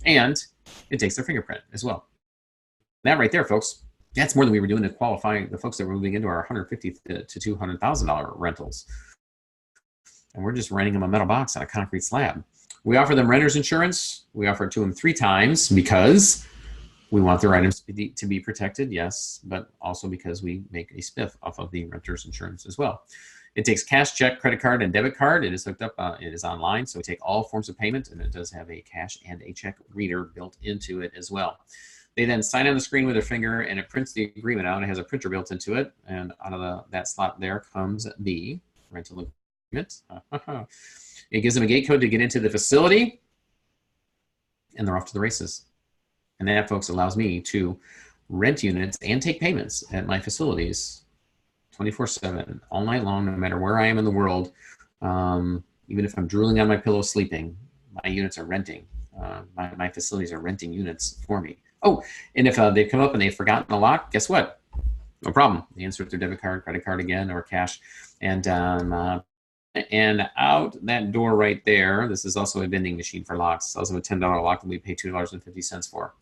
Speaker 2: and it takes their fingerprint as well. That right there, folks, that's more than we were doing to qualify the folks that were moving into our $150,000 to $200,000 rentals. And we're just renting them a metal box on a concrete slab. We offer them renter's insurance. We offer it to them 3 times because we want their items to be protected, yes, but also because we make a spiff off of the renter's insurance as well. It takes cash, check, credit card, and debit card. It is hooked up. It is online, so we take all forms of payment, and it does have a cash and a check reader built into it as well. They then sign on the screen with their finger, and it prints the agreement out. It has a printer built into it, and out of that slot there comes the rental agreement. It gives them a gate code to get into the facility, and they're off to the races. And that, folks, allows me to rent units and take payments at my facilities 24/7, all night long, no matter where I am in the world. Even if I'm drooling on my pillow sleeping, my units are renting. My facilities are renting units for me. Oh, and if they've come up and they've forgotten a lock, guess what? No problem. They insert their debit card, credit card again, or cash, and out that door right there, this is also a vending machine for locks. It's also a $10 lock that we pay $2.50 for.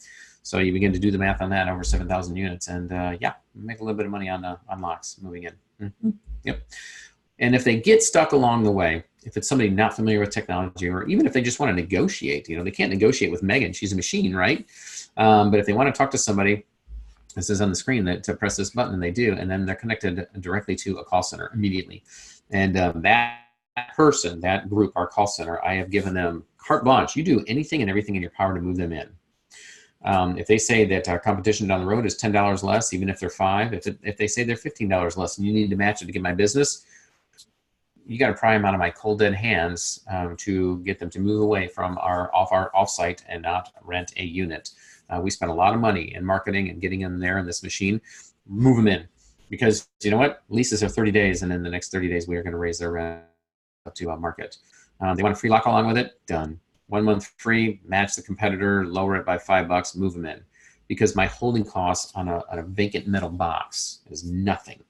Speaker 2: So you begin to do the math on that, over 7,000 units, and make a little bit of money on locks moving in. Mm-hmm. Yep. And if they get stuck along the way, if it's somebody not familiar with technology, or even if they just want to negotiate, you know, they can't negotiate with Megan. She's a machine, right? But if they want to talk to somebody, this is on the screen, that to press this button, and they do, and then they're connected directly to a call center immediately. And that person, that group, our call center, I have given them carte blanche. You do anything and everything in your power to move them in. If they say that our competition down the road is $10 less, even if they're $5, if they say they're $15 less, and you need to match it to get my business, you got to pry them out of my cold dead hands to get them to move away from our offsite and not rent a unit. We spent a lot of money in marketing and getting them there in this machine. Move them in, because you know what? Leases are 30 days, and in the next 30 days, we are going to raise their rent up to market. They want a free lock along with it? Done. 1 month free, match the competitor, lower it by $5, move them in. Because my holding costs on a vacant metal box is nothing.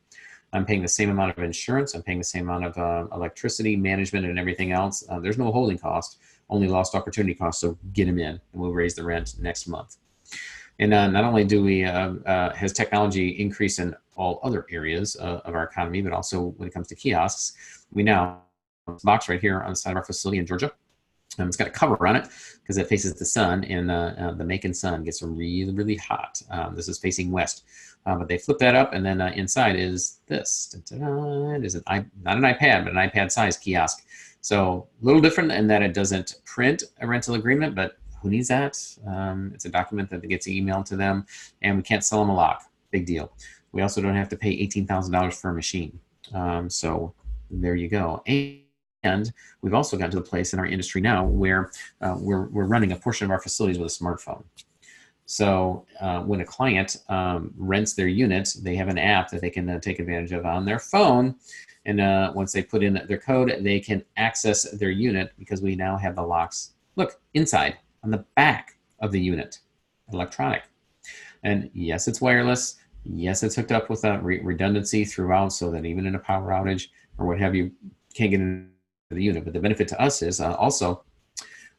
Speaker 2: I'm paying the same amount of insurance. I'm paying the same amount of electricity, management, and everything else. There's no holding cost, only lost opportunity cost. So get them in, and we'll raise the rent next month. And not only do we has technology increased in all other areas of our economy, but also when it comes to kiosks, we now have this box right here on the side of our facility in Georgia. It's got a cover on it because it faces the sun, and the Macon sun gets really, really hot. This is facing west. But they flip that up, and then inside is this. It is not an iPad, but an iPad-sized kiosk. So a little different in that it doesn't print a rental agreement, but who needs that? It's a document that gets emailed to them, and we can't sell them a lock. Big deal. We also don't have to pay $18,000 for a machine. So there you go. And we've also gotten to the place in our industry now where we're running a portion of our facilities with a smartphone. So when a client rents their unit, they have an app that they can take advantage of on their phone. And once they put in their code, they can access their unit, because we now have the locks, look, inside on the back of the unit, electronic. And yes, it's wireless. Yes, it's hooked up with a redundancy throughout, so that even in a power outage or what have you, can't get into the unit. But the benefit to us is also,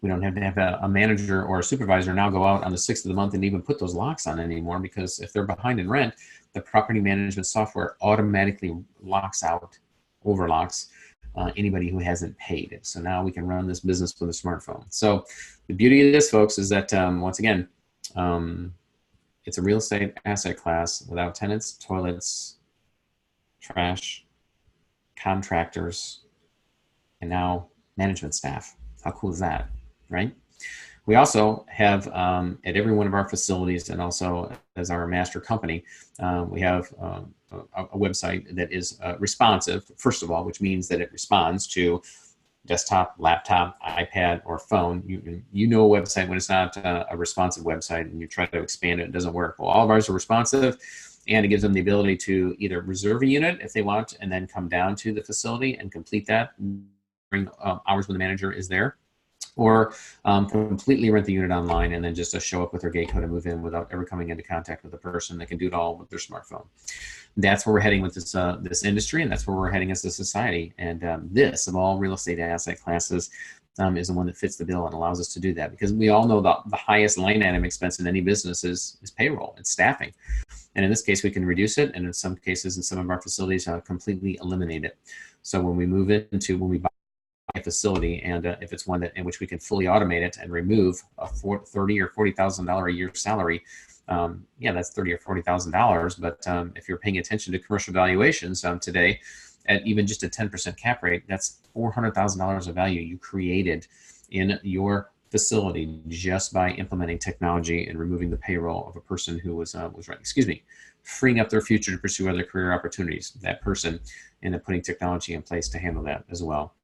Speaker 2: we don't have to have a manager or a supervisor now go out on the 6th of the month and even put those locks on anymore, because if they're behind in rent, the property management software automatically locks out, overlocks anybody who hasn't paid it. So now we can run this business with a smartphone. So the beauty of this, folks, is that once again, it's a real estate asset class without tenants, toilets, trash, contractors, and now management staff. How cool is that, right? We also have at every one of our facilities, and also as our master company, we have a website that is responsive, first of all, which means that it responds to desktop, laptop, iPad, or phone. You know a website when it's not a responsive website, and you try to expand it, it doesn't work. Well, all of ours are responsive, and it gives them the ability to either reserve a unit if they want, and then come down to the facility and complete that during hours when the manager is there, or completely rent the unit online and then just show up with their gate code and move in without ever coming into contact with the person. They can do it all with their smartphone. That's where we're heading with this industry, and that's where we're heading as a society. And this, of all real estate asset classes, is the one that fits the bill and allows us to do that, because we all know the highest line item expense in any business is payroll and staffing. And in this case, we can reduce it, and in some cases, in some of our facilities, completely eliminate it. So when we buy a facility, and if it's one that in which we can fully automate it and remove a $30,000 or $40,000 a year salary, yeah, that's $30,000 or $40,000. But if you're paying attention to commercial valuations today, at even just a 10% cap rate, that's $400,000 of value you created in your facility just by implementing technology and removing the payroll of a person who was freeing up their future to pursue other career opportunities. That person, and then putting technology in place to handle that as well.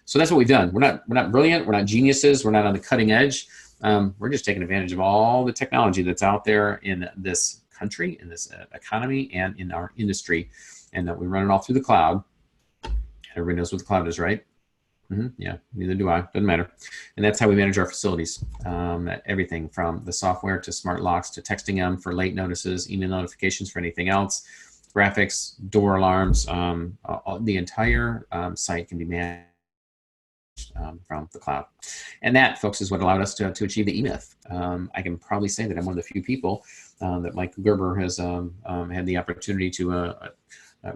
Speaker 2: So that's what we've done. We're not brilliant. We're not geniuses. We're not on the cutting edge. We're just taking advantage of all the technology that's out there in this country, in this economy, and in our industry, and that we run it all through the cloud. Everybody knows what the cloud is, right? Yeah, neither do I. Doesn't matter. And that's how we manage our facilities. Everything from the software to smart locks to texting them for late notices, email notifications for anything else, graphics, door alarms. The entire site can be managed from the cloud. And that, folks, is what allowed us to achieve the eMyth. I can probably say that I'm one of the few people that Mike Gerber has had the opportunity to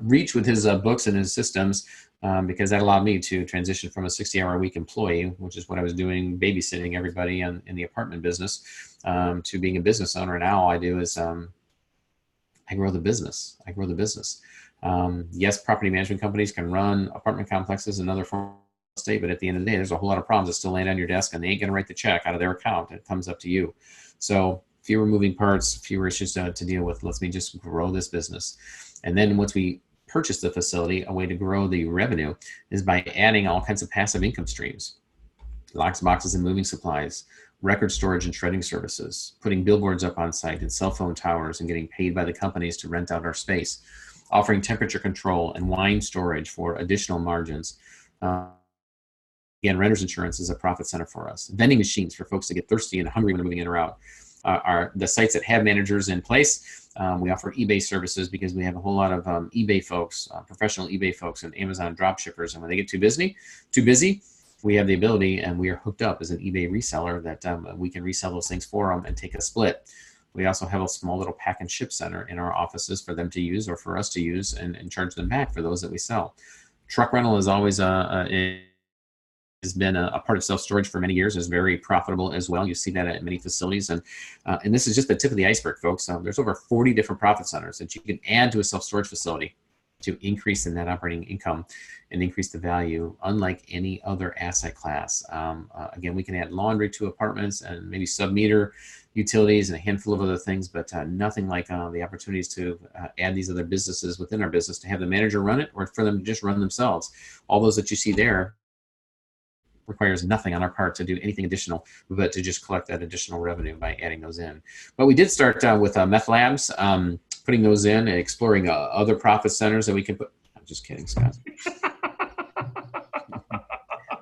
Speaker 2: reach with his books and his systems because that allowed me to transition from a 60-hour-a-week employee, which is what I was doing, babysitting everybody in the apartment business, to being a business owner. And now all I do is I grow the business. Yes, property management companies can run apartment complexes and other forms of estate, but at the end of the day, there's a whole lot of problems that still land on your desk, and they ain't going to write the check out of their account. It comes up to you. So fewer moving parts, fewer issues to deal with. Let me just grow this business. And then once we purchase the facility, a way to grow the revenue is by adding all kinds of passive income streams: locks, boxes, and moving supplies, record storage and shredding services, putting billboards up on site and cell phone towers and getting paid by the companies to rent out our space, offering temperature control and wine storage for additional margins. Again, renter's insurance is a profit center for us. Vending machines for folks to get thirsty and hungry when they're moving in or out. Are the sites that have managers in place. We offer eBay services because we have a whole lot of eBay folks, professional eBay folks, and Amazon drop shippers. And when they get too busy, we have the ability, and we are hooked up as an eBay reseller that we can resell those things for them and take a split. We also have a small little pack and ship center in our offices for them to use or for us to use, and charge them back for those that we sell. Truck rental is always has been a part of self-storage for many years, is very profitable as well. You see that at many facilities. And this is just the tip of the iceberg, folks. There's over 40 different profit centers that you can add to a self-storage facility to increase the net operating income and increase the value, unlike any other asset class. Again, we can add laundry to apartments and maybe sub-meter utilities and a handful of other things, but nothing like the opportunities to add these other businesses within our business, to have the manager run it or for them to just run themselves. All those that you see there requires nothing on our part to do anything additional, but to just collect that additional revenue by adding those in. But we did start with Meth Labs, putting those in and exploring other profit centers that we can put. I'm just kidding, Scott.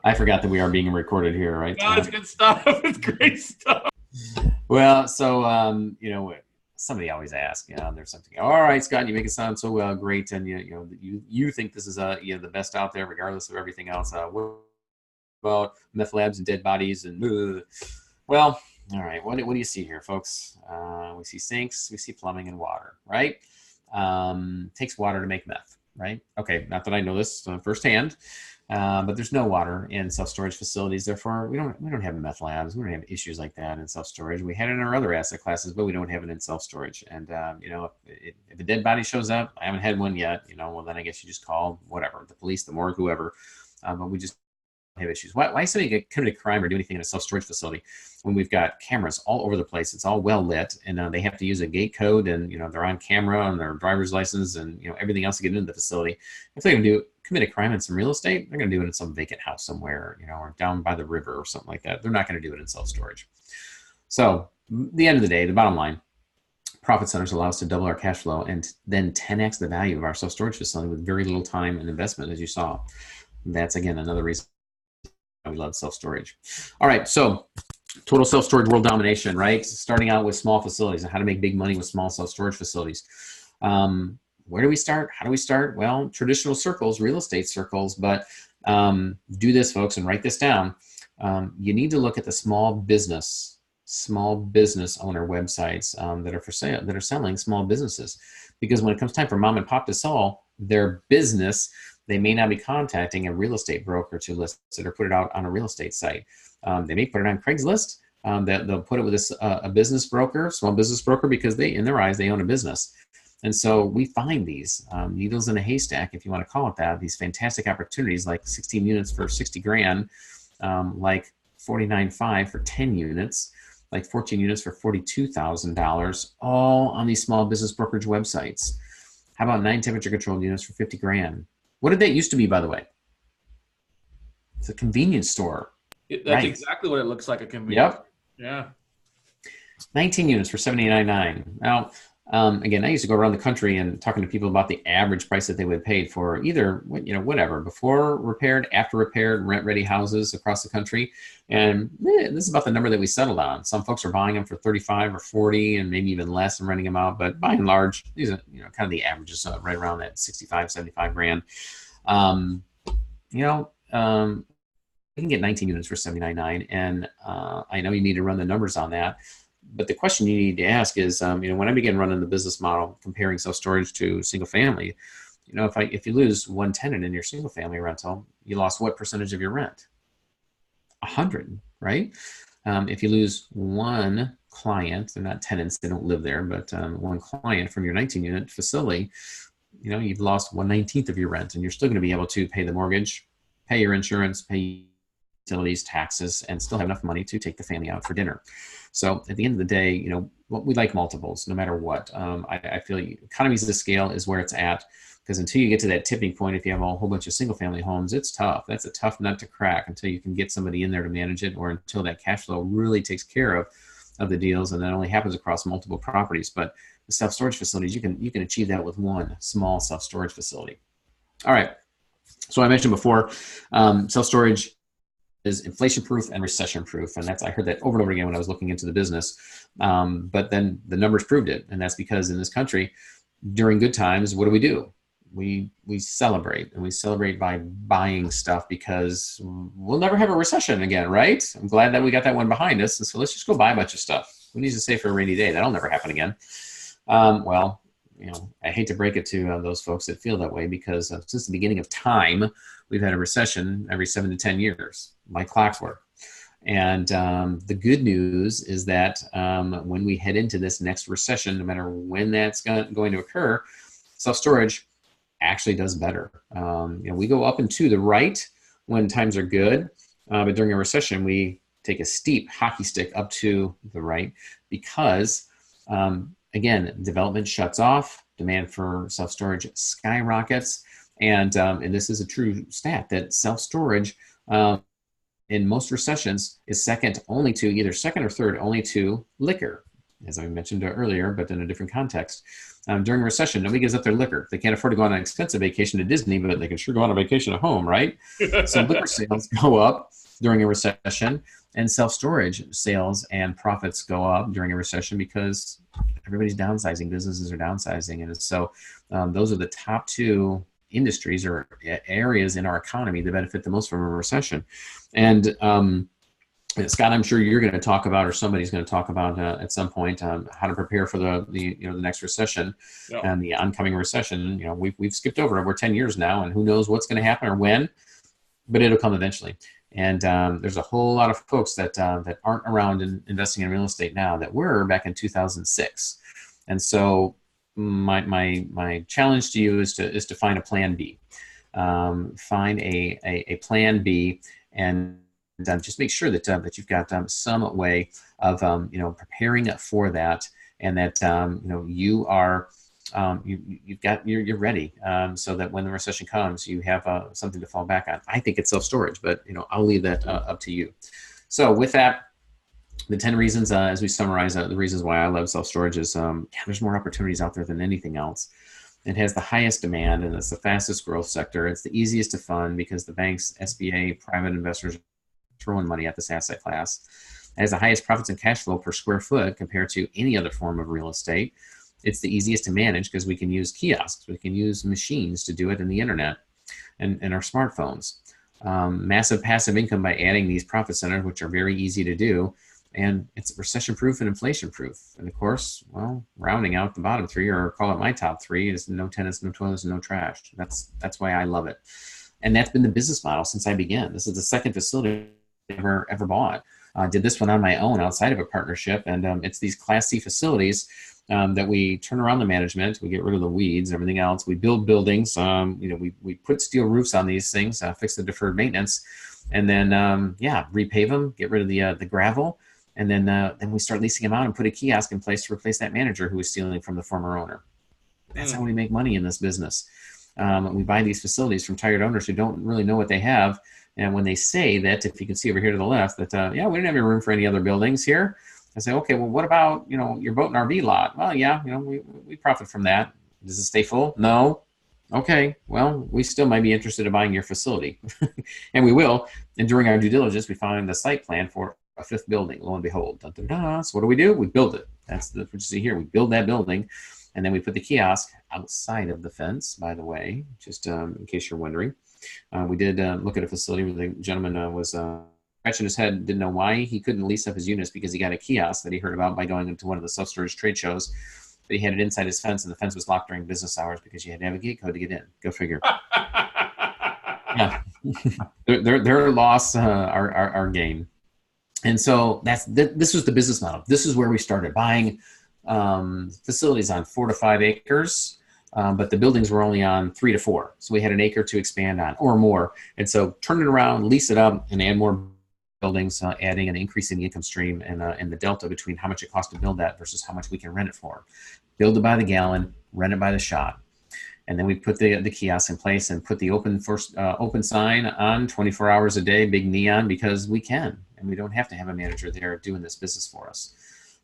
Speaker 2: I forgot that we are being recorded here, right?
Speaker 1: No, it's good stuff. It's great stuff.
Speaker 2: Well, so, somebody always asks, there's something, all right, Scott, you make it sound so great, and you think this is the best out there, regardless of everything else. About meth labs and dead bodies and well, all right, what do you see here, folks? We see sinks, we see plumbing and water, right? Takes water to make meth, right? Okay, not that I know this firsthand, but there's no water in self-storage facilities. Therefore, we don't have meth labs. We don't have issues like that in self-storage. We had it in our other asset classes, but we don't have it in self-storage. And if a dead body shows up, I haven't had one yet. Well, then I guess you just call whatever, the police, the morgue, whoever. But we just have issues. Why somebody get committed a crime or do anything in a self-storage facility when we've got cameras all over the place? It's all well lit, and they have to use a gate code, and they're on camera and their driver's license and everything else to get into the facility. If they're going to commit a crime in some real estate, they're going to do it in some vacant house somewhere, or down by the river or something like that. They're not going to do it in self-storage. So at the end of the day, the bottom line, profit centers allow us to double our cash flow and then 10x the value of our self-storage facility with very little time and investment, as you saw. That's, again, another reason we love self-storage. All right, so total self-storage world domination, right? Starting out with small facilities and how to make big money with small self-storage facilities. Where do we start? How do we start? Well, traditional circles, real estate circles, but do this, folks, and write this down. You need to look at the small business owner websites that are for sale, that are selling small businesses, because when it comes time for mom and pop to sell their business, they may not be contacting a real estate broker to list it or put it out on a real estate site. They may put it on Craigslist. They'll put it with a business broker, small business broker, because in their eyes, they own a business. And so we find these needles in a haystack, if you want to call it that, these fantastic opportunities like 16 units for 60 grand, like 49.5 for 10 units, like 14 units for $42,000, all on these small business brokerage websites. How about 9 temperature controlled units for 50 grand? What did that used to be, by the way? It's a convenience store.
Speaker 1: That's
Speaker 2: right.
Speaker 1: Exactly what it looks like, a convenience store. Yeah.
Speaker 2: 19 units for $79.99. Now, again, I used to go around the country and talking to people about the average price that they would have paid for either, whatever, before repaired, after repaired, rent-ready houses across the country. And this is about the number that we settled on. Some folks are buying them for 35 or 40 and maybe even less and renting them out. But by and large, these are, kind of the averages right around that 65, 75 grand. You can get 19 units for $79.99. And I know you need to run the numbers on that. But the question you need to ask is, when I began running the business model, comparing self-storage to single family, if you lose one tenant in your single family rental, you lost what percentage of your rent? 100, right? If you lose one client, they're not tenants, they don't live there, but one client from your 19 unit facility, you've lost 1/19 of your rent, and you're still going to be able to pay the mortgage, pay your insurance, pay utilities, taxes, and still have enough money to take the family out for dinner. So at the end of the day, we like multiples no matter what. I feel economies of scale is where it's at, because until you get to that tipping point, if you have a whole bunch of single family homes, it's tough. That's a tough nut to crack until you can get somebody in there to manage it, or until that cash flow really takes care of the deals, and that only happens across multiple properties. But the self-storage facilities, you can achieve that with one small self-storage facility. All right. So I mentioned before, self-storage is inflation-proof and recession-proof, and I heard that over and over again when I was looking into the business. But then the numbers proved it, and that's because in this country, during good times, what do? We celebrate, and we celebrate by buying stuff, because we'll never have a recession again, right? I'm glad that we got that one behind us, and so let's just go buy a bunch of stuff. We need to save for a rainy day. That'll never happen again. Well, I hate to break it to those folks that feel that way, because since the beginning of time, we've had a recession every 7 to 10 years, like clockwork. And the good news is that when we head into this next recession, no matter when that's going to occur, self-storage actually does better. We go up and to the right when times are good, but during a recession, we take a steep hockey stick up to the right, because again, development shuts off, demand for self-storage skyrockets, and this is a true stat that self-storage in most recessions is second or third only to liquor, as I mentioned earlier, but in a different context. During a recession, nobody gives up their liquor. They can't afford to go on an expensive vacation to Disney, but they can sure go on a vacation at home, right? So liquor sales go up during a recession, and self-storage sales and profits go up during a recession, because everybody's downsizing, businesses are downsizing. And so those are the top two industries or areas in our economy that benefit the most from a recession. And Scott, I'm sure you're going to talk about, or somebody's going to talk about at some point, how to prepare for the next recession. Yep. And the oncoming recession. We've skipped over 10 years now, and who knows what's going to happen or when, but it'll come eventually. And there's a whole lot of folks that aren't around investing in real estate now that were back in 2006. And so my challenge to you is to find a plan B. Find a plan B, and just make sure that you've got some way of preparing for that, and that you are you're ready, so that when the recession comes, you have something to fall back on. I think it's self-storage, but I'll leave that up to you. So with that, the 10 reasons, as we summarize the reasons why I love self-storage is there's more opportunities out there than anything else. It has the highest demand, and it's the fastest growth sector. It's the easiest to fund, because the banks, SBA, private investors are throwing money at this asset class. It has the highest profits and cash flow per square foot compared to any other form of real estate. It's the easiest to manage, because we can use kiosks, we can use machines to do it in the internet and our smartphones. Massive passive income by adding these profit centers, which are very easy to do. And it's recession-proof and inflation-proof. And of course, well, rounding out the bottom three, or call it my top three, is no tenants, no toilets, and no trash. That's why I love it. And that's been the business model since I began. This is the second facility I ever bought. Did this one on my own outside of a partnership. And it's these Class C facilities that we turn around the management, we get rid of the weeds, everything else. We build buildings, we put steel roofs on these things, fix the deferred maintenance, and then, repave them, get rid of the gravel. And then we start leasing them out and put a kiosk in place to replace that manager who was stealing from the former owner. That's how we make money in this business. We buy these facilities from tired owners who don't really know what they have. And when they say that, if you can see over here to the left, that, we don't have any room for any other buildings here. I say, okay, well, what about, your boat and RV lot? Well, yeah, we profit from that. Does it stay full? No. Okay, well, we still might be interested in buying your facility. And we will. And during our due diligence, we found the site plan for a fifth building. Lo and behold, dun, dun, dun. So what do? We build it. That's what you see here. We build that building, and then we put the kiosk outside of the fence, by the way, just in case you're wondering. We did look at a facility where the gentleman was scratching his head, didn't know why he couldn't lease up his units, because he got a kiosk that he heard about by going into one of the self-storage trade shows. but he had it inside his fence, and the fence was locked during business hours because you had to have a gate code to get in. Go figure. Yeah. their loss, our gain. And so this was the business model. This is where we started buying facilities on 4 to 5 acres. But the buildings were only on 3 to 4. So we had an acre to expand on or more. And so turn it around, lease it up, and add more buildings, adding and increasing the income stream and the delta between how much it costs to build that versus how much we can rent it for. Build it by the gallon, rent it by the shot. And then we put the kiosk in place and put the open sign on 24 hours a day, big neon, because we can. And we don't have to have a manager there doing this business for us.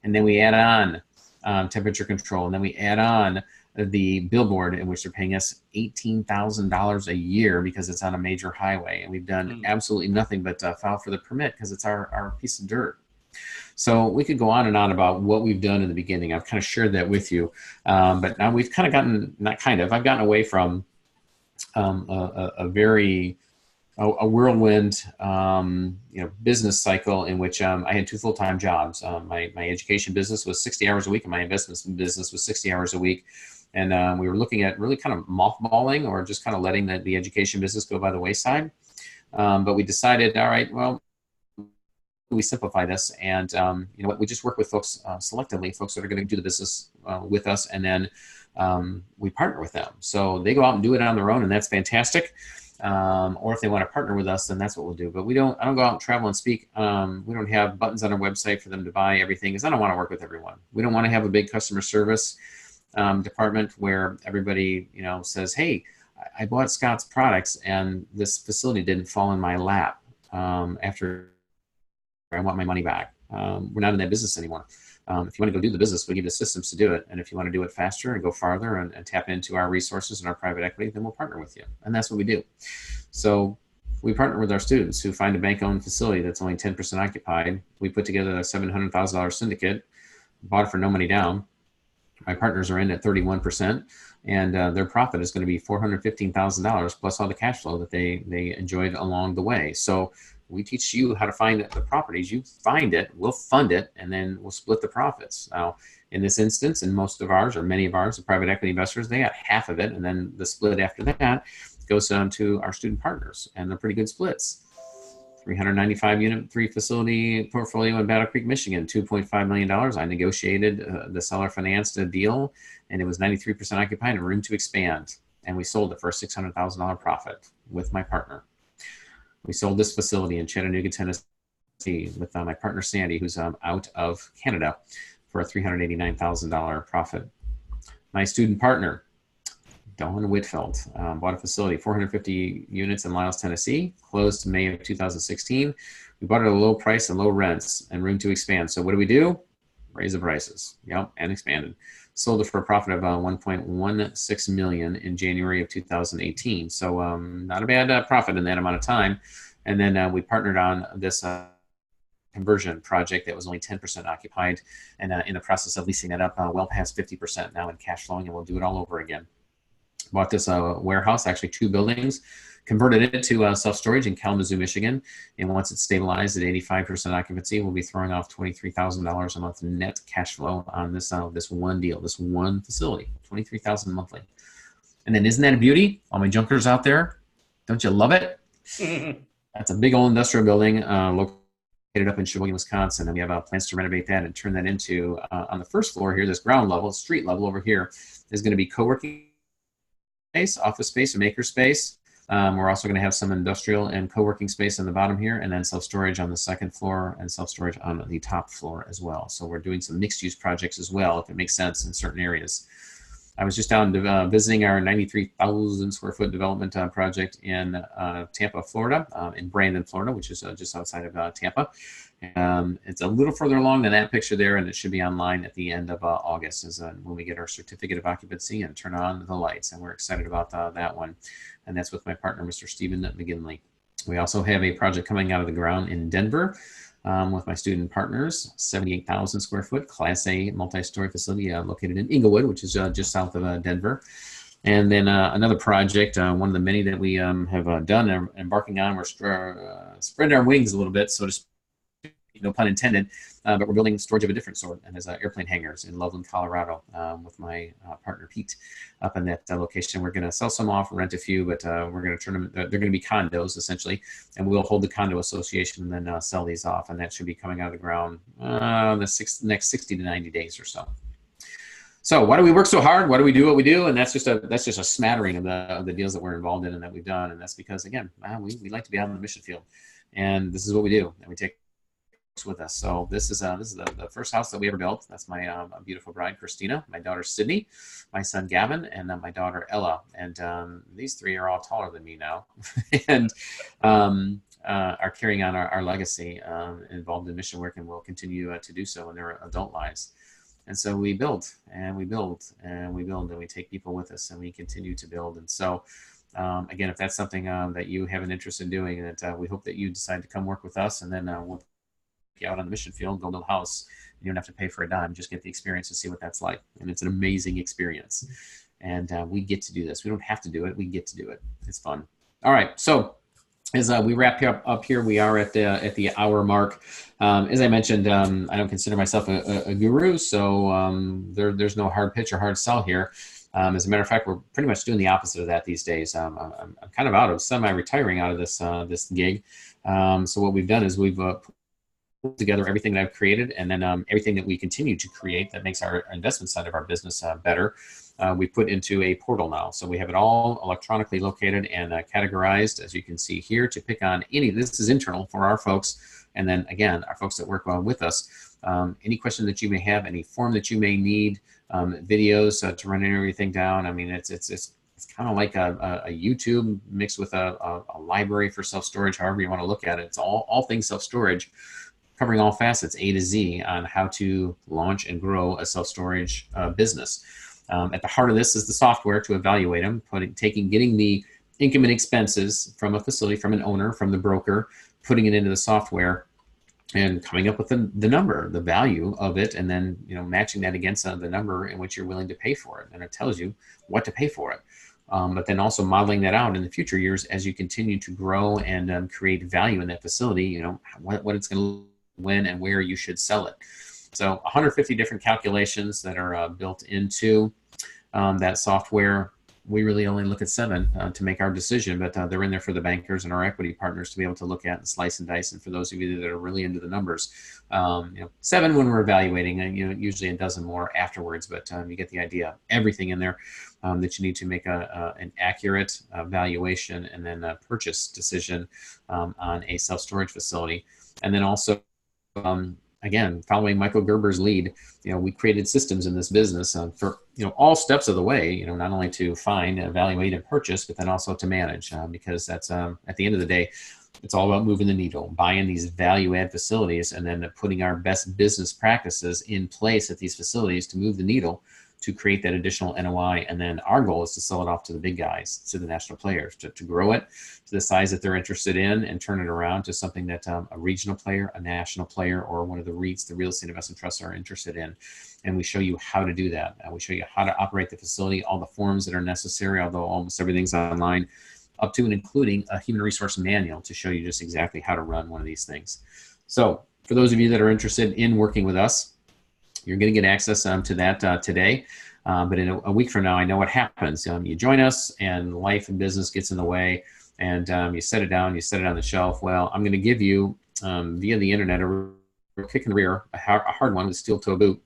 Speaker 2: And then we add on temperature control. And then we add on the billboard, in which they're paying us $18,000 a year because it's on a major highway. And we've done absolutely nothing but file for the permit because it's our piece of dirt. So we could go on and on about what we've done in the beginning. I've kind of shared that with you. But now we've kind of I've gotten away from a whirlwind, business cycle in which I had 2 full-time jobs. My education business was 60 hours a week, and my investments business was 60 hours a week. And we were looking at really kind of mothballing or just kind of letting the education business go by the wayside. But we decided, all right, well, we simplify this, and we just work with folks selectively, folks that are going to do the business with us, and then we partner with them. So they go out and do it on their own, and that's fantastic. Or if they want to partner with us, then that's what we'll do. But I don't go out and travel and speak. We don't have buttons on our website for them to buy everything, because I don't want to work with everyone. We don't want to have a big customer service department where everybody, says, hey, I bought Scott's products and this facility didn't fall in my lap after I want my money back. We're not in that business anymore. If you want to go do the business, we give you the systems to do it. And if you want to do it faster and go farther and tap into our resources and our private equity, then we'll partner with you. And that's what we do. So we partner with our students who find a bank-owned facility that's only 10% occupied. We put together a $700,000 syndicate, bought it for no money down. My partners are in at 31%, and their profit is going to be $415,000 plus all the cash flow that they enjoyed along the way. So we teach you how to find the properties. You find it, we'll fund it, and then we'll split the profits. Now, in this instance, and most of ours, or many of ours, the private equity investors, they got half of it, and then the split after that goes on to our student partners, and they're pretty good splits. 395 unit, 3 facility portfolio in Battle Creek, Michigan, $2.5 million. I negotiated the seller financed a deal, and it was 93% occupied and room to expand. And we sold it for a $600,000 profit with my partner. We sold this facility in Chattanooga, Tennessee with my partner, Sandy, who's out of Canada, for a $389,000 profit. My student partner, Dawn Whitfeld, bought a facility, 450 units in Lyles, Tennessee, closed in May of 2016. We bought it at a low price and low rents and room to expand. So what do? Raise the prices, and expanded. Sold it for a profit of $1.16 million in January of 2018. So not a bad profit in that amount of time. And then we partnered on this conversion project that was only 10% occupied, and in the process of leasing it up well past 50% now in cash flowing, and we'll do it all over again. Bought this warehouse, actually 2 buildings, converted it to self-storage in Kalamazoo, Michigan. And once it's stabilized at 85% occupancy, we'll be throwing off $23,000 a month net cash flow on this one deal, this one facility, $23,000 monthly. And then isn't that a beauty? All my junkers out there, don't you love it? That's a big old industrial building located up in Sheboygan, Wisconsin. And we have plans to renovate that and turn that into, on the first floor here, this ground level, street level over here, is going to be co-working space, office space, and maker space. We're also going to have some industrial and co-working space on the bottom here, and then self-storage on the second floor and self-storage on the top floor as well. So we're doing some mixed-use projects as well, if it makes sense in certain areas. I was just down visiting our 93,000 square foot development project in Tampa, Florida, in Brandon, Florida, which is just outside of Tampa. It's a little further along than that picture there, and it should be online at the end of August is when we get our certificate of occupancy and turn on the lights. And we're excited about that one. And that's with my partner, Mr. Stephen McGinley. We also have a project coming out of the ground in Denver with my student partners, 78,000 square foot Class A multi-story facility located in Inglewood, which is just south of Denver. And then another project, one of the many that we have done and embarking on, we're spreading our wings a little bit, so to speak, no pun intended, but we're building storage of a different sort, and there's airplane hangars in Loveland, Colorado, with my partner Pete up in that location. We're going to sell some off, rent a few, but we're going to turn them. They're going to be condos essentially, and we'll hold the condo association and then sell these off, and that should be coming out of the ground the next 60 to 90 days or so. So why do we work so hard? Why do we do what we do? And that's just a smattering of the deals that we're involved in and that we've done. And that's because, again, we like to be out on the mission field, and this is what we do. And we take with us. So this is the first house that we ever built. That's my beautiful bride, Christina, my daughter, Sydney, my son, Gavin, and my daughter, Ella. And these three are all taller than me now, and are carrying on our legacy, involved in mission work, and will continue to do so in their adult lives. And so we build and we build and we build, and we take people with us, and we continue to build. And so, again, if that's something that you have an interest in doing, that we hope that you decide to come work with us, and then we'll take you out on the mission field, go build a house. You don't have to pay for a dime, just get the experience to see what that's like. And it's an amazing experience. And we get to do this. We don't have to do it. We get to do it. It's fun. All right. So as we wrap up here, we are at the hour mark. As I mentioned, I don't consider myself a guru, so there's no hard pitch or hard sell here. As a matter of fact, we're pretty much doing the opposite of that these days. I'm kind of semi-retiring out of this gig. So what we've done is we've put together everything that I've created, and then everything that we continue to create that makes our investment side of our business better. We put into a portal now. So we have it all electronically located and categorized, as you can see here, to pick on any. This is internal for our folks. And then again, our folks that work with us, any question that you may have, any form that you may need, videos to run everything down. I mean, it's kind of like a YouTube mixed with a library for self-storage, however you want to look at it. It's all things self-storage, covering all facets, A to Z, on how to launch and grow a self-storage business. At the heart of this is the software to evaluate them, getting the income and expenses from a facility, from an owner, from the broker, putting it into the software, and coming up with the number, the value of it, and then matching that against the number in which you're willing to pay for it, and it tells you what to pay for it. But then also modeling that out in the future years as you continue to grow and create value in that facility. What it's going to when and where you should sell it. So 150 different calculations that are built into that software. We really only look at 7 to make our decision, but they're in there for the bankers and our equity partners to be able to look at and slice and dice. And for those of you that are really into the numbers, 7 when we're evaluating, and usually a dozen more afterwards. But you get the idea. Everything in there that you need to make an accurate valuation and then a purchase decision on a self-storage facility, and then also. Again, following Michael Gerber's lead, we created systems in this business for all steps of the way. Not only to find, evaluate, and purchase, but then also to manage, because that's at the end of the day, it's all about moving the needle, buying these value-add facilities, and then putting our best business practices in place at these facilities to move the needle, to create that additional NOI. And then our goal is to sell it off to the big guys, to the national players, to grow it to the size that they're interested in, and turn it around to something that a regional player, a national player, or one of the REITs, the real estate investment trusts, are interested in. And we show you how to do that. We show you how to operate the facility, all the forms that are necessary, although almost everything's online, up to and including a human resource manual to show you just exactly how to run one of these things. So for those of you that are interested in working with us, you're going to get access to that today. But in a week from now, I know what happens. You join us and life and business gets in the way, and you set it down, you set it on the shelf. Well, I'm going to give you, via the internet, a kick in the rear, a hard one with steel toe boot.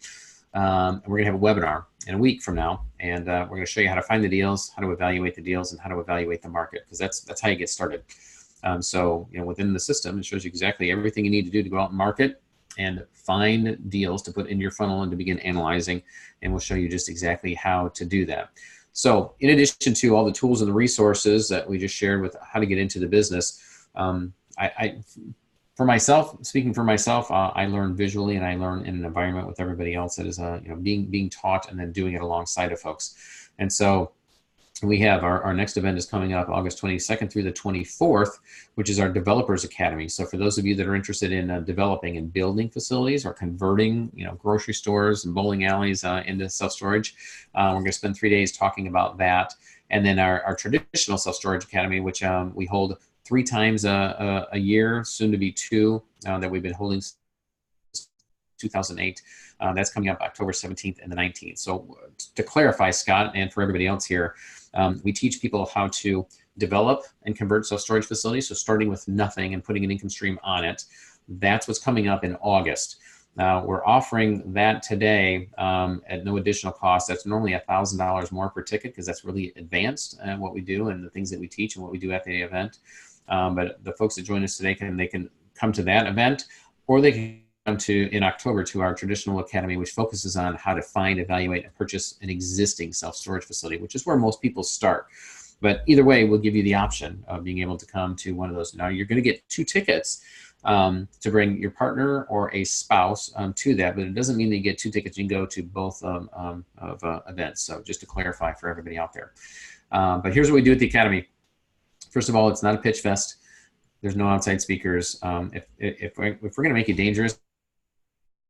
Speaker 2: And we're going to have a webinar in a week from now, and we're going to show you how to find the deals, how to evaluate the deals, and how to evaluate the market, because that's how you get started. So within the system, it shows you exactly everything you need to do to go out and market and find deals to put in your funnel and to begin analyzing, and we'll show you just exactly how to do that. So in addition to all the tools and the resources that we just shared with how to get into the business, for myself, speaking for myself, I learn visually, and I learn in an environment with everybody else that is being taught and then doing it alongside of folks. And so we have our next event is coming up August 22nd through the 24th, which is our Developers Academy. So for those of you that are interested in developing and building facilities, or converting grocery stores and bowling alleys into self-storage, we're going to spend 3 days talking about that. And then our traditional self-storage academy, which we hold 3 times a year, soon to be 2, that we've been holding 2008. That's coming up October 17th and the 19th. So to clarify, Scott, and for everybody else here, we teach people how to develop and convert self-storage facilities. So starting with nothing and putting an income stream on it. That's what's coming up in August. Now we're offering that today at no additional cost. That's normally $1,000 more per ticket because that's really advanced what we do and the things that we teach and what we do at the event. But the folks that join us today they can come to that event, or they can come to in October to our traditional academy, which focuses on how to find, evaluate, and purchase an existing self-storage facility, which is where most people start. But either way, we'll give you the option of being able to come to one of those. Now you're going to get 2 tickets to bring your partner or a spouse to that, but it doesn't mean that you get 2 tickets. You can go to both events. So just to clarify for everybody out there. But here's what we do at the Academy. First of all, it's not a pitch fest. There's no outside speakers. If we're going to make you dangerous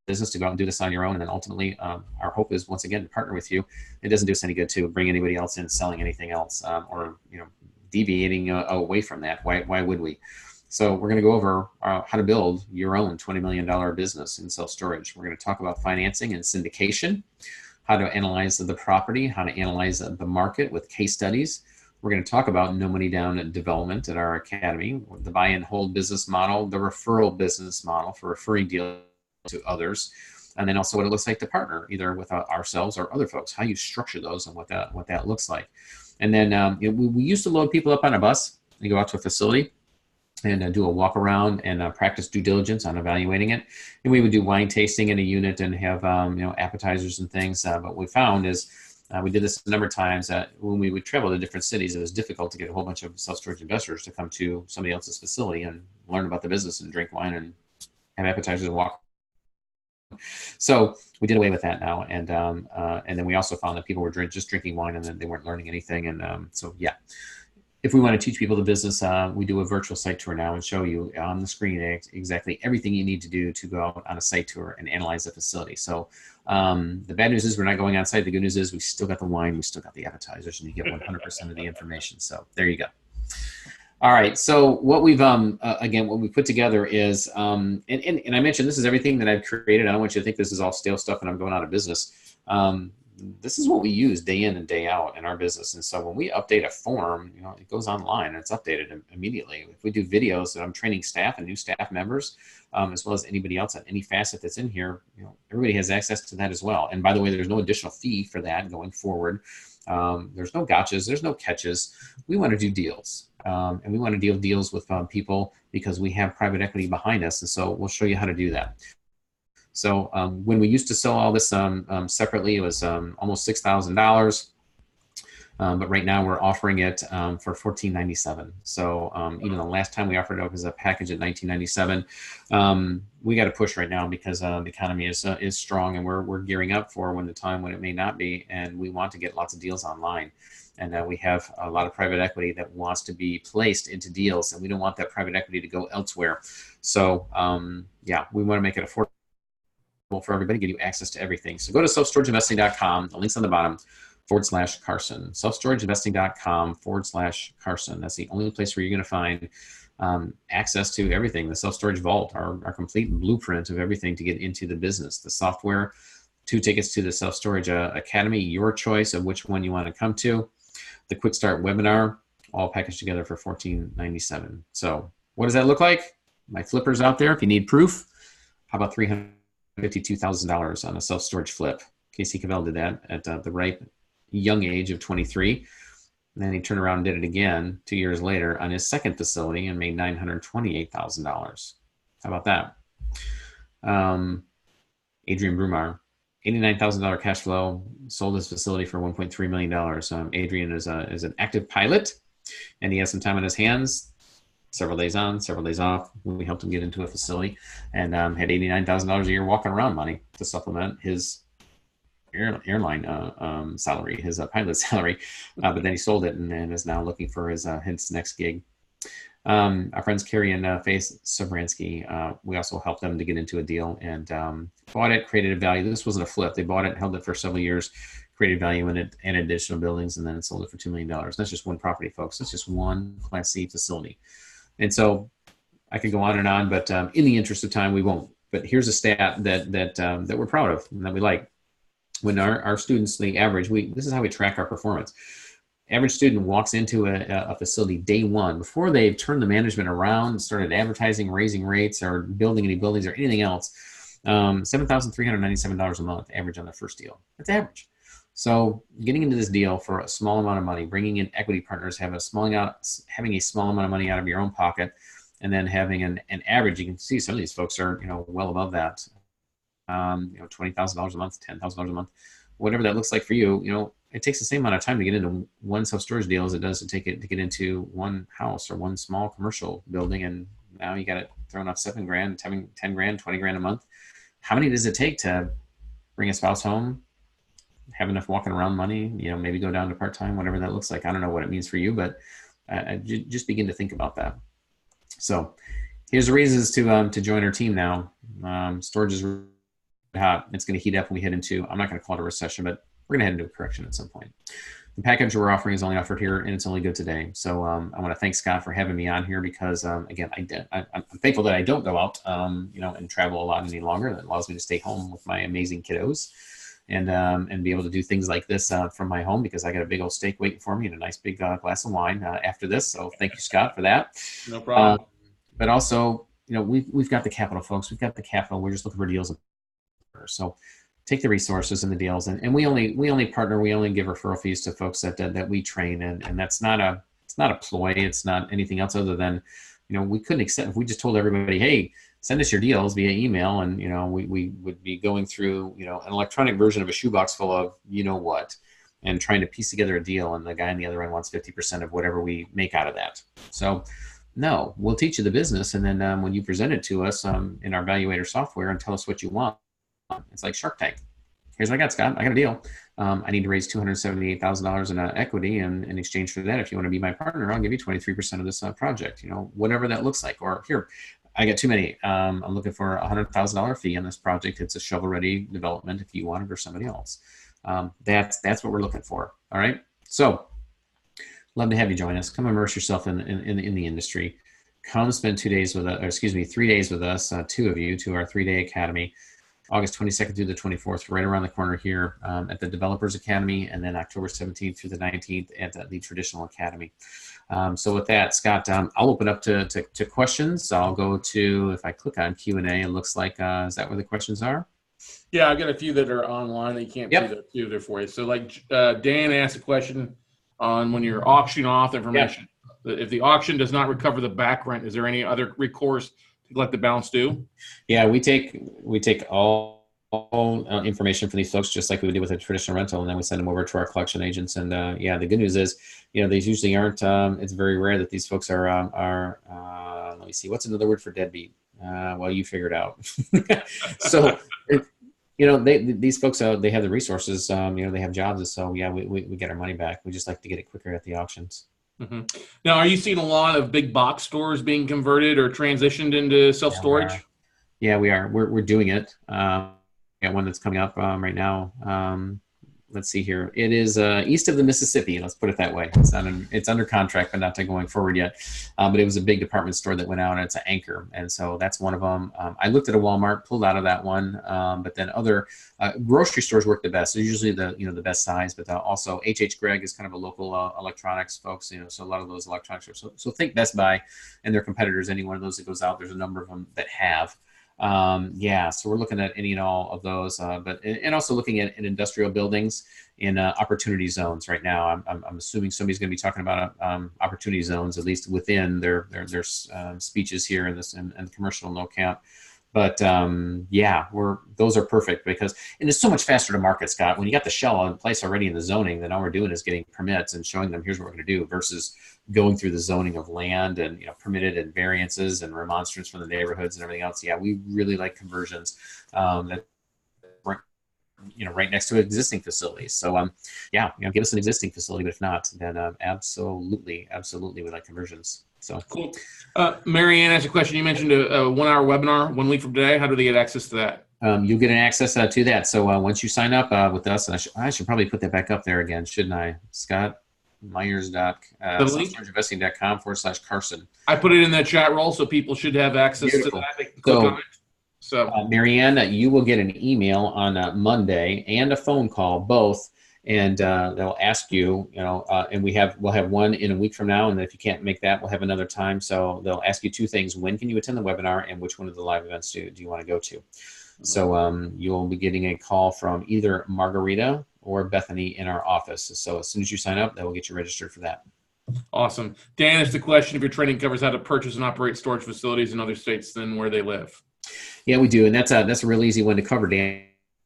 Speaker 2: business to go out and do this on your own, and then ultimately our hope is once again to partner with you. It doesn't do us any good to bring anybody else in selling anything else or deviating away from that. Why would we? So we're going to go over how to build your own $20 million business in self-storage. We're going to talk about financing and syndication, how to analyze the property, how to analyze the market with case studies. We're going to talk about no money down development at our academy, the buy and hold business model, the referral business model for referring deals to others, and then also what it looks like to partner either with ourselves or other folks, how you structure those and what that looks like. And then we used to load people up on a bus and go out to a facility and do a walk around and practice due diligence on evaluating it. And we would do wine tasting in a unit and have appetizers and things. But what we found is we did this a number of times that when we would travel to different cities, it was difficult to get a whole bunch of self-storage investors to come to somebody else's facility and learn about the business and drink wine and have appetizers and walk. So we did away with that now, and then we also found that people were just drinking wine and then they weren't learning anything. And so yeah, if we want to teach people the business, we do a virtual site tour now and show you on the screen exactly everything you need to do to go out on a site tour and analyze the facility. So the bad news is we're not going on site. The good news is we still got the wine, we still got the appetizers, and you get 100% of the information. So there you go. All right. So what we've again, what we put together is, and I mentioned this is everything that I've created. I don't want you to think this is all stale stuff and I'm going out of business. This is what we use day in and day out in our business. And so when we update a form, it goes online and it's updated immediately. If we do videos that I'm training staff and new staff members, as well as anybody else on any facet that's in here, everybody has access to that as well. And by the way, there's no additional fee for that going forward. There's no gotchas, there's no catches. We want to do deals. And we want to deal deals with people because we have private equity behind us. And so we'll show you how to do that. So when we used to sell all this separately, it was almost $6,000. But right now we're offering it for $1,497. So even the last time we offered it up as a package at $1,997, we got to push right now because the economy is strong and we're gearing up for the time when it may not be. And we want to get lots of deals online. And we have a lot of private equity that wants to be placed into deals, and we don't want that private equity to go elsewhere. So yeah, we want to make it affordable for everybody, give you access to everything. So go to selfstorageinvesting.com. The link's on the bottom /Carson. Selfstorageinvesting.com /Carson. That's the only place where you're going to find access to everything. The self-storage vault, our complete blueprint of everything to get into the business, the software, 2 tickets to the Self-Storage Academy, your choice of which one you want to come to, the Quick Start webinar, all packaged together for $1,497. So what does that look like? My flippers out there, if you need proof, how about $352,000 on a self-storage flip? Casey Cavell did that at the ripe young age of 23. And then he turned around and did it again 2 years later on his second facility and made $928,000. How about that? Adrian Brumar, $89,000 cash flow, sold his facility for $1.3 million. Adrian is an active pilot, and he has some time on his hands, several days on, several days off. We helped him get into a facility and had $89,000 a year walking around money to supplement his airline salary, his pilot salary. But then he sold it and is now looking for his next gig. Our friends Carrie and Faith Sobransky, we also helped them to get into a deal and bought it, created a value. This wasn't a flip. They bought it, held it for several years, created value in it and additional buildings, and then sold it for $2 million. That's just one property, folks. That's just one Class C facility. And so I could go on and on, but in the interest of time, we won't. but here's a stat that we're proud of and that we like. When our students, the average, this is how we track our performance. Average student walks into a facility day one, before they've turned the management around, started advertising, raising rates, or building any buildings or anything else, $7,397 a month average on their first deal. That's average. So getting into this deal for a small amount of money, bringing in equity partners, having a small amount of money out of your own pocket, and then having an average. You can see some of these folks are well above that. $20,000 a month, $10,000 a month, whatever that looks like for you. It takes the same amount of time to get into one self-storage deal as it does to get into one house or one small commercial building. And now you got it thrown off $7 grand, 10 grand, 20 grand a month. How many does it take to bring a spouse home, have enough walking around money, maybe go down to part-time, whatever that looks like. I don't know what it means for you, but just begin to think about that. So here's the reasons to join our team now. Storage is hot. It's going to heat up when we head into, I'm not going to call it a recession, but we're going to head into a correction at some point. The package we're offering is only offered here, and it's only good today. So I want to thank Scott for having me on here because, again, I'm thankful that I don't go out, and travel a lot any longer. That allows me to stay home with my amazing kiddos and be able to do things like this from my home, because I got a big old steak waiting for me and a nice big glass of wine after this. So thank you, Scott, for that.
Speaker 1: No problem.
Speaker 2: But also, we've got the capital, folks. We've got the capital. We're just looking for deals. So take the resources and the deals, and we only partner, we only give referral fees to folks that we train, and that's not a ploy. It's not anything else other than, we couldn't accept if we just told everybody, hey, send us your deals via email, and we would be going through an electronic version of a shoebox full of what, and trying to piece together a deal, and the guy on the other end wants 50% of whatever we make out of that. So no, we'll teach you the business, and then when you present it to us in our evaluator software and tell us what you want, it's like Shark Tank. Here's what I got, Scott. I got a deal. I need to raise $278,000 in equity, and in exchange for that, if you want to be my partner, I'll give you 23% of this project. Whatever that looks like. Or here, I got too many. I'm looking for a $100,000 fee on this project. It's a shovel-ready development if you want it or somebody else. That's what we're looking for. All right. So, love to have you join us. Come immerse yourself in the industry. Come spend 3 days with us. Two of you to our 3-day academy. August 22nd through the 24th, right around the corner here at the Developers Academy, and then October 17th through the 19th at the Traditional Academy. So with that, Scott, I'll open up to questions. I'll go to, if I click on Q&A, it looks like, is that where the questions are?
Speaker 1: Yeah, I've got a few that are online that you can't see the few there for you. So like Dan asked a question on when you're auctioning off information. Yep. If the auction does not recover the back rent, is there any other recourse let the balance do?
Speaker 2: Yeah, we take all information from these folks, just like we would do with a traditional rental, and then we send them over to our collection agents. And the good news is, these usually aren't. It's very rare that these folks are. Let me see, what's another word for deadbeat? Well, you figure it out. So, these folks, they have the resources. They have jobs, and so we get our money back. We just like to get it quicker at the auctions.
Speaker 1: Mm-hmm. Now, are you seeing a lot of big box stores being converted or transitioned into self-storage?
Speaker 2: Yeah, we are. We're doing it. We got one that's coming up right now. Let's see here. It is east of the Mississippi. Let's put it that way. It's under contract, but not going forward yet. But it was a big department store that went out, and it's an anchor, and so that's one of them. I looked at a Walmart, pulled out of that one, but then other grocery stores work the best. They're usually the best size, but also H.H. Gregg is kind of a local electronics folks. So a lot of those electronics stores. So think Best Buy and their competitors. Any one of those that goes out, there's a number of them that have. So we're looking at any and all of those, but also looking at industrial buildings in opportunity zones right now. I'm assuming somebody's going to be talking about opportunity zones, at least within their speeches here in this and commercial no count. But those are perfect because it's so much faster to market, Scott. When you got the shell in place already in the zoning, then all we're doing is getting permits and showing them here's what we're going to do versus going through the zoning of land and permitted and variances and remonstrance from the neighborhoods and everything else. Yeah, we really like conversions that right next to existing facilities. So give us an existing facility, but if not, then absolutely we like conversions. So
Speaker 1: cool. Marianne asked a question. You mentioned a 1-hour webinar 1 week from today. How do they get access to that?
Speaker 2: You'll get an access to that. So once you sign up with us, and I should probably put that back up there again, shouldn't I? Scott Meyers selfstorageinvesting.com/Carson.
Speaker 1: I put it in that chat roll, so people should have access to that. They can click on it. So,
Speaker 2: Marianne, you will get an email on Monday and a phone call, both, and they'll ask you, and we'll have one in a week from now, and if you can't make that, we'll have another time. So they'll ask you two things: when can you attend the webinar, and which one of the live events do you want to go to? So you'll be getting a call from either Margarita or Bethany in our office. So as soon as you sign up, that will get you registered for that.
Speaker 1: Awesome. Dan, it's the question if your training covers how to purchase and operate storage facilities in other states than where they live.
Speaker 2: Yeah, we do, and that's a real easy one to cover, Dan.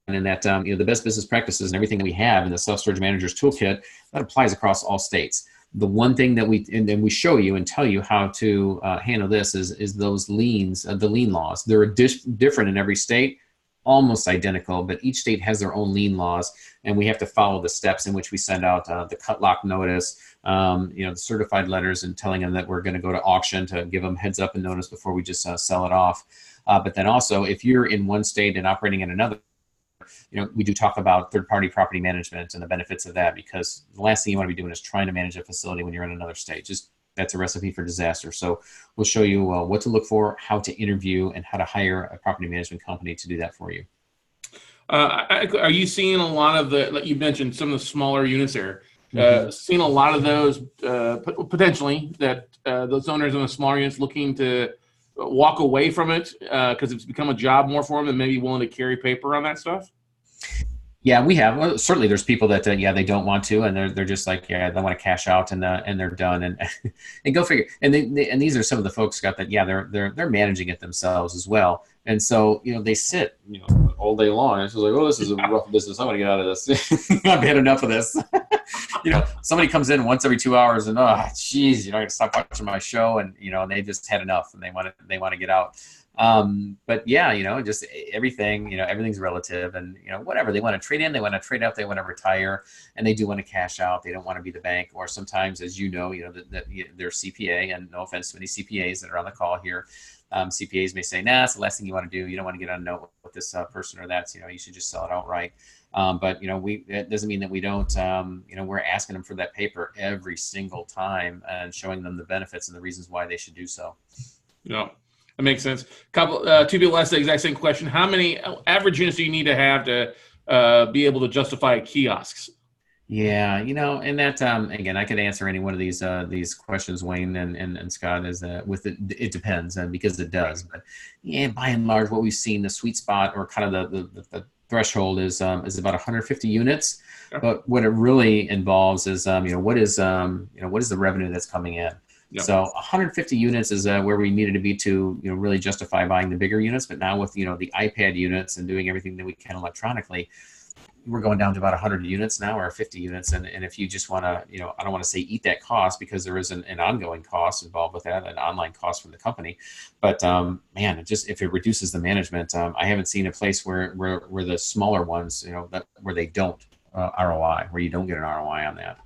Speaker 2: And that the best business practices and everything we have in the Self-Storage Manager's Toolkit, that applies across all states. The one thing that we show you and tell you how to handle this is those liens, the lien laws. They're different in every state, almost identical, but each state has their own lien laws, and we have to follow the steps in which we send out the cut lock notice, the certified letters, and telling them that we're going to go to auction to give them heads up and notice before we just sell it off. But then also, if you're in one state and operating in another, we do talk about third-party property management and the benefits of that, because the last thing you want to be doing is trying to manage a facility when you're in another state. That's a recipe for disaster. So we'll show you what to look for, how to interview, and how to hire a property management company to do that for you.
Speaker 1: Are you seeing a lot of like you mentioned, some of the smaller units there? Seeing a lot of those potentially that those owners in the smaller units looking to walk away from it because it's become a job more for them and maybe willing to carry paper on that stuff?
Speaker 2: Yeah, we have. Well, certainly there's people that they don't want to, and they're just like, they want to cash out and they're done, and and go figure. And these are some of the folks, Scott, that they're managing it themselves as well. And so they sit all day long. It's just like, oh, this is a rough business. I want to get out of this. I've had enough of this. Somebody comes in once every 2 hours and geez, I got to stop watching my show, and and they just had enough and they want to get out. But yeah, just everything, everything's relative, and whatever they want to trade in, they want to trade out, they want to retire, and they do want to cash out. They don't want to be the bank, or sometimes, as that they're CPA, and no offense to any CPAs that are on the call here. CPAs may say, nah, it's the last thing you want to do. You don't want to get on a note with this person or that. You should just sell it outright. But it doesn't mean that we don't. We're asking them for that paper every single time and showing them the benefits and the reasons why they should do so.
Speaker 1: Yeah, that makes sense. Two people asked the exact same question. How many average units do you need to have to be able to justify kiosks?
Speaker 2: Yeah, and that again, I could answer any one of these questions, Wayne and Scott, is with it depends, because it does. But yeah, by and large, what we've seen, the sweet spot or kind of the threshold is about 150 units. Yeah. But what it really involves is what is the revenue that's coming in. Yep. So 150 units is where we needed to be to really justify buying the bigger units. But now with the iPad units and doing everything that we can electronically, we're going down to about 100 units now, or 50 units. And if you just want to, I don't want to say eat that cost, because there is an ongoing cost involved with that, an online cost from the company. But man, if it reduces the management, I haven't seen a place where the smaller ones, where they don't ROI, where you don't get an ROI on that.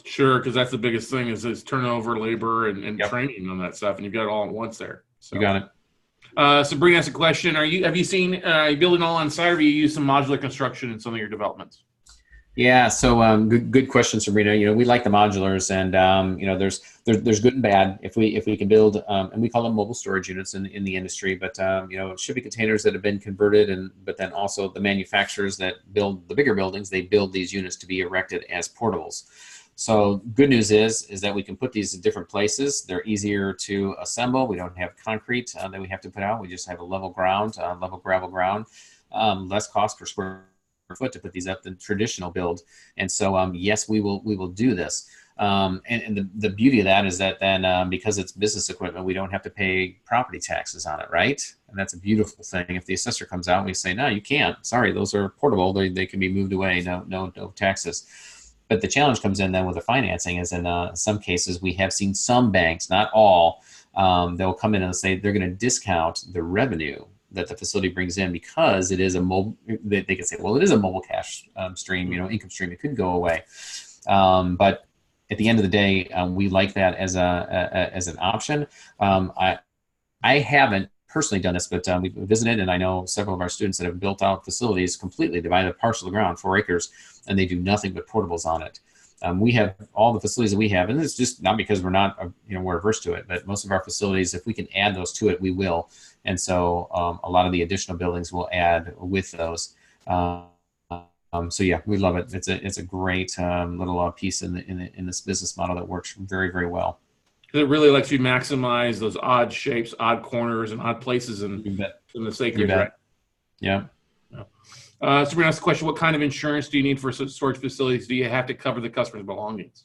Speaker 1: Sure, because that's the biggest thing is turnover, labor, and yep. Training on that stuff, and you've got it all at once there. So. You got it. Sabrina has a question. Have you seen are you building all on site, or do you use some modular construction in some of your developments?
Speaker 2: Yeah, so good question, Sabrina. We like the modulars, and there's good and bad. If we can build, and we call them mobile storage units in the industry, but shipping containers that have been converted, but then also the manufacturers that build the bigger buildings, they build these units to be erected as portables. So good news is that we can put these in different places. They're easier to assemble. We don't have concrete that we have to put out. We just have a level ground, level gravel ground, less cost per square foot to put these up than traditional build. And so, yes, we will do this. And the beauty of that is that then because it's business equipment, we don't have to pay property taxes on it, right? And that's a beautiful thing. If the assessor comes out and we say, no, you can't. Sorry, those are portable. They can be moved away. No taxes. But the challenge comes in then with the financing is in some cases we have seen some banks, not all, they'll come in and say they're going to discount the revenue that the facility brings in because it is a mobile. They can say, well, it is a mobile cash stream, income stream. It could go away, but at the end of the day, we like that as an option. I haven't personally done this, but we've visited, and I know several of our students that have built out facilities completely. They buy a parcel of ground, 4 acres, and they do nothing but portables on it. We have all the facilities that we have, and it's just not because we're not, we're averse to it, but most of our facilities, if we can add those to it, we will. And so a lot of the additional buildings will add with those. So yeah, we love it. It's a great little piece in this business model that works very, very well.
Speaker 1: It really lets you maximize those odd shapes, odd corners, and odd places in the sacred, right?
Speaker 2: Yeah.
Speaker 1: Sabrina asked the question, what kind of insurance do you need for storage facilities? Do you have to cover the customer's belongings?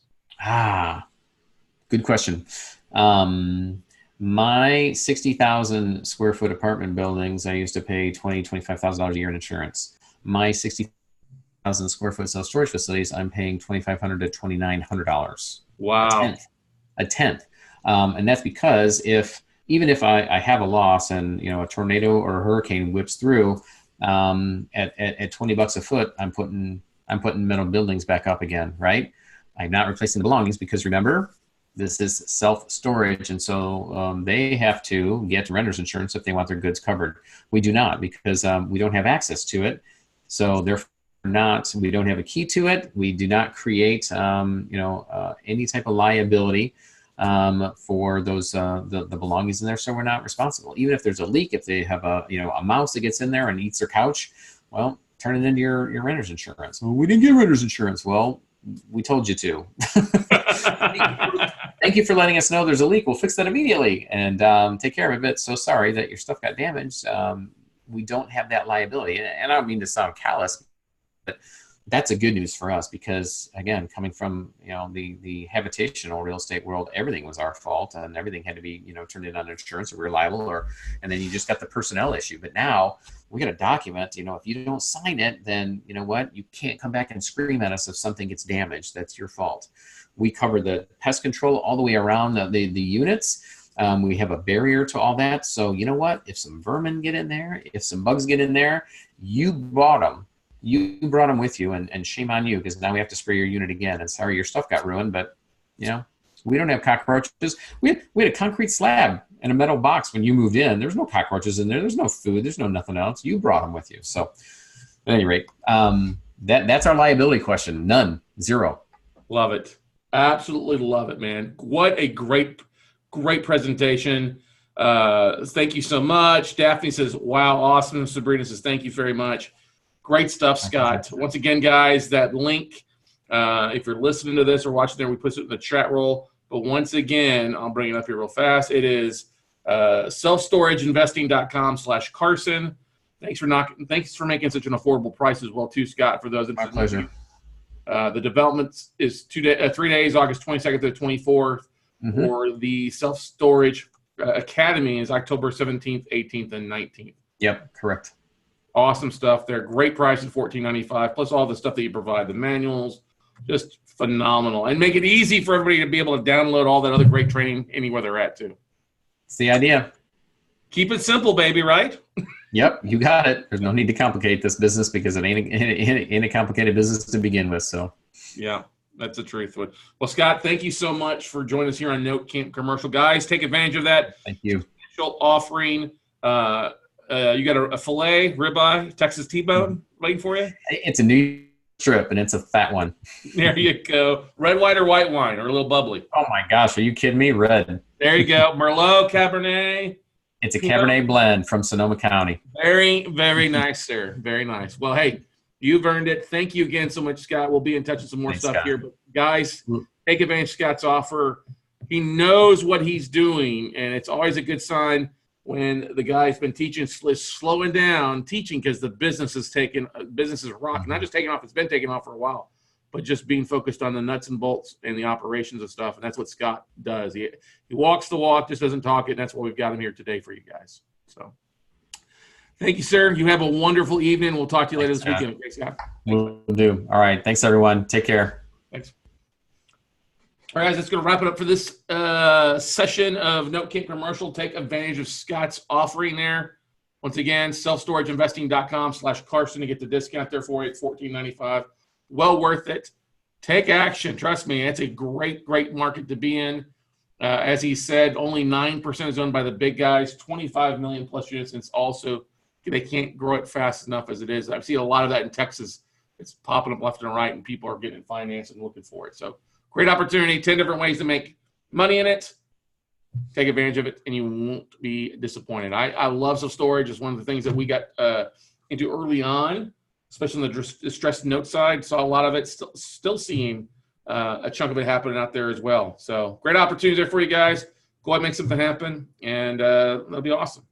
Speaker 2: Good question. My 60,000 square foot apartment buildings, I used to pay $25,000 a year in insurance. My 60,000 square foot self-storage facilities, I'm paying $2,500 to $2,900.
Speaker 1: Wow.
Speaker 2: A tenth. And that's because even if I have a loss and a tornado or a hurricane whips through, at $20 a foot, I'm putting metal buildings back up again, right? I'm not replacing the belongings because remember, this is self-storage, and so they have to get renter's insurance if they want their goods covered. We do not, because we don't have access to it, so therefore we don't have a key to it. We do not create any type of liability for those the belongings in there, so we're not responsible. Even if there's a leak, if they have a mouse that gets in there and eats their couch, well, turn it into your renter's insurance. Well, we didn't get renter's insurance. Well, we told you to. Thank you for letting us know there's a leak. We'll fix that immediately and take care of it. But so sorry that your stuff got damaged. We don't have that liability, and I don't mean to sound callous, but that's a good news for us because, again, coming from the habitational real estate world, everything was our fault and everything had to be turned in on insurance or reliable, and then you just got the personnel issue. But now we got a document. If you don't sign it, then you know what? You can't come back and scream at us if something gets damaged. That's your fault. We cover the pest control all the way around the units. We have a barrier to all that. So you know what? If some vermin get in there, if some bugs get in there, you bought them. You brought them with you, and shame on you because now we have to spray your unit again. And sorry, your stuff got ruined, but we don't have cockroaches. We had a concrete slab and a metal box when you moved in. There's no cockroaches in there. There's no food. There's no nothing else. You brought them with you. So, at any rate, that's our liability question. None, zero.
Speaker 1: Love it. Absolutely love it, man. What a great presentation. Thank you so much. Daphne says, "Wow, awesome." Sabrina says, "Thank you very much." Great stuff, Scott. Once again, guys, that link, if you're listening to this or watching there, we put it in the chat roll. But once again, I'll bring it up here real fast. It is selfstorageinvesting.com/Carson. Thanks for making such an affordable price as well, too, Scott, for those.
Speaker 2: My pleasure.
Speaker 1: The development is 3 days, August 22nd to the 24th. Mm-hmm. Or the Self-Storage Academy is October 17th, 18th, and 19th.
Speaker 2: Yep, correct.
Speaker 1: Awesome stuff there. Great price at $14.95, plus all the stuff that you provide, the manuals, just phenomenal. And make it easy for everybody to be able to download all that other great training anywhere they're at, too.
Speaker 2: It's the idea.
Speaker 1: Keep it simple, baby, right?
Speaker 2: Yep, you got it. There's no need to complicate this business because it ain't a complicated business to begin with. So, yeah,
Speaker 1: that's the truth. Well, Scott, thank you so much for joining us here on Note Camp Commercial. Guys, take advantage of that.
Speaker 2: Thank you.
Speaker 1: Special offering. You got a filet, ribeye, Texas T-bone waiting for you?
Speaker 2: It's a new strip, and it's a fat one.
Speaker 1: There you go. Red, white, or white wine, or a little bubbly?
Speaker 2: Oh, my gosh. Are you kidding me? Red.
Speaker 1: There you go. Merlot, Cabernet.
Speaker 2: It's a Cabernet blend from Sonoma County.
Speaker 1: Very, very nice, sir. Very nice. Well, hey, you've earned it. Thank you again so much, Scott. We'll be in touch with some more stuff here. But, guys, take advantage of Scott's offer. He knows what he's doing, and it's always a good sign when the guy's been teaching, slowing down teaching because the business is rocking. Not just taking off, it's been taking off for a while, but just being focused on the nuts and bolts and the operations of stuff. And that's what Scott does. He walks the walk, just doesn't talk it. And that's why we've got him here today for you guys. So thank you, sir. You have a wonderful evening. We'll talk to you later this weekend. Thanks, Scott.
Speaker 2: We'll do. All right. Thanks, everyone. Take care.
Speaker 1: Thanks. All right, guys, that's going to wrap it up for this session of Note Camp Commercial. Take advantage of Scott's offering there. Once again, selfstorageinvesting.com/Carson to get the discount there for you at $14.95. Well worth it. Take action. Trust me, it's a great, great market to be in. As he said, only 9% is owned by the big guys, 25 million plus units. And it's also, they can't grow it fast enough as it is. I've seen a lot of that in Texas it's popping up left and right, and people are getting financed and looking for it. So great opportunity, 10 different ways to make money in it. Take advantage of it, and you won't be disappointed. I love self-storage. It's one of the things that we got into early on, especially on the distressed note side. Saw a lot of it, still seeing a chunk of it happening out there as well. So great opportunities there for you guys. Go ahead and make something happen, and that'll be awesome.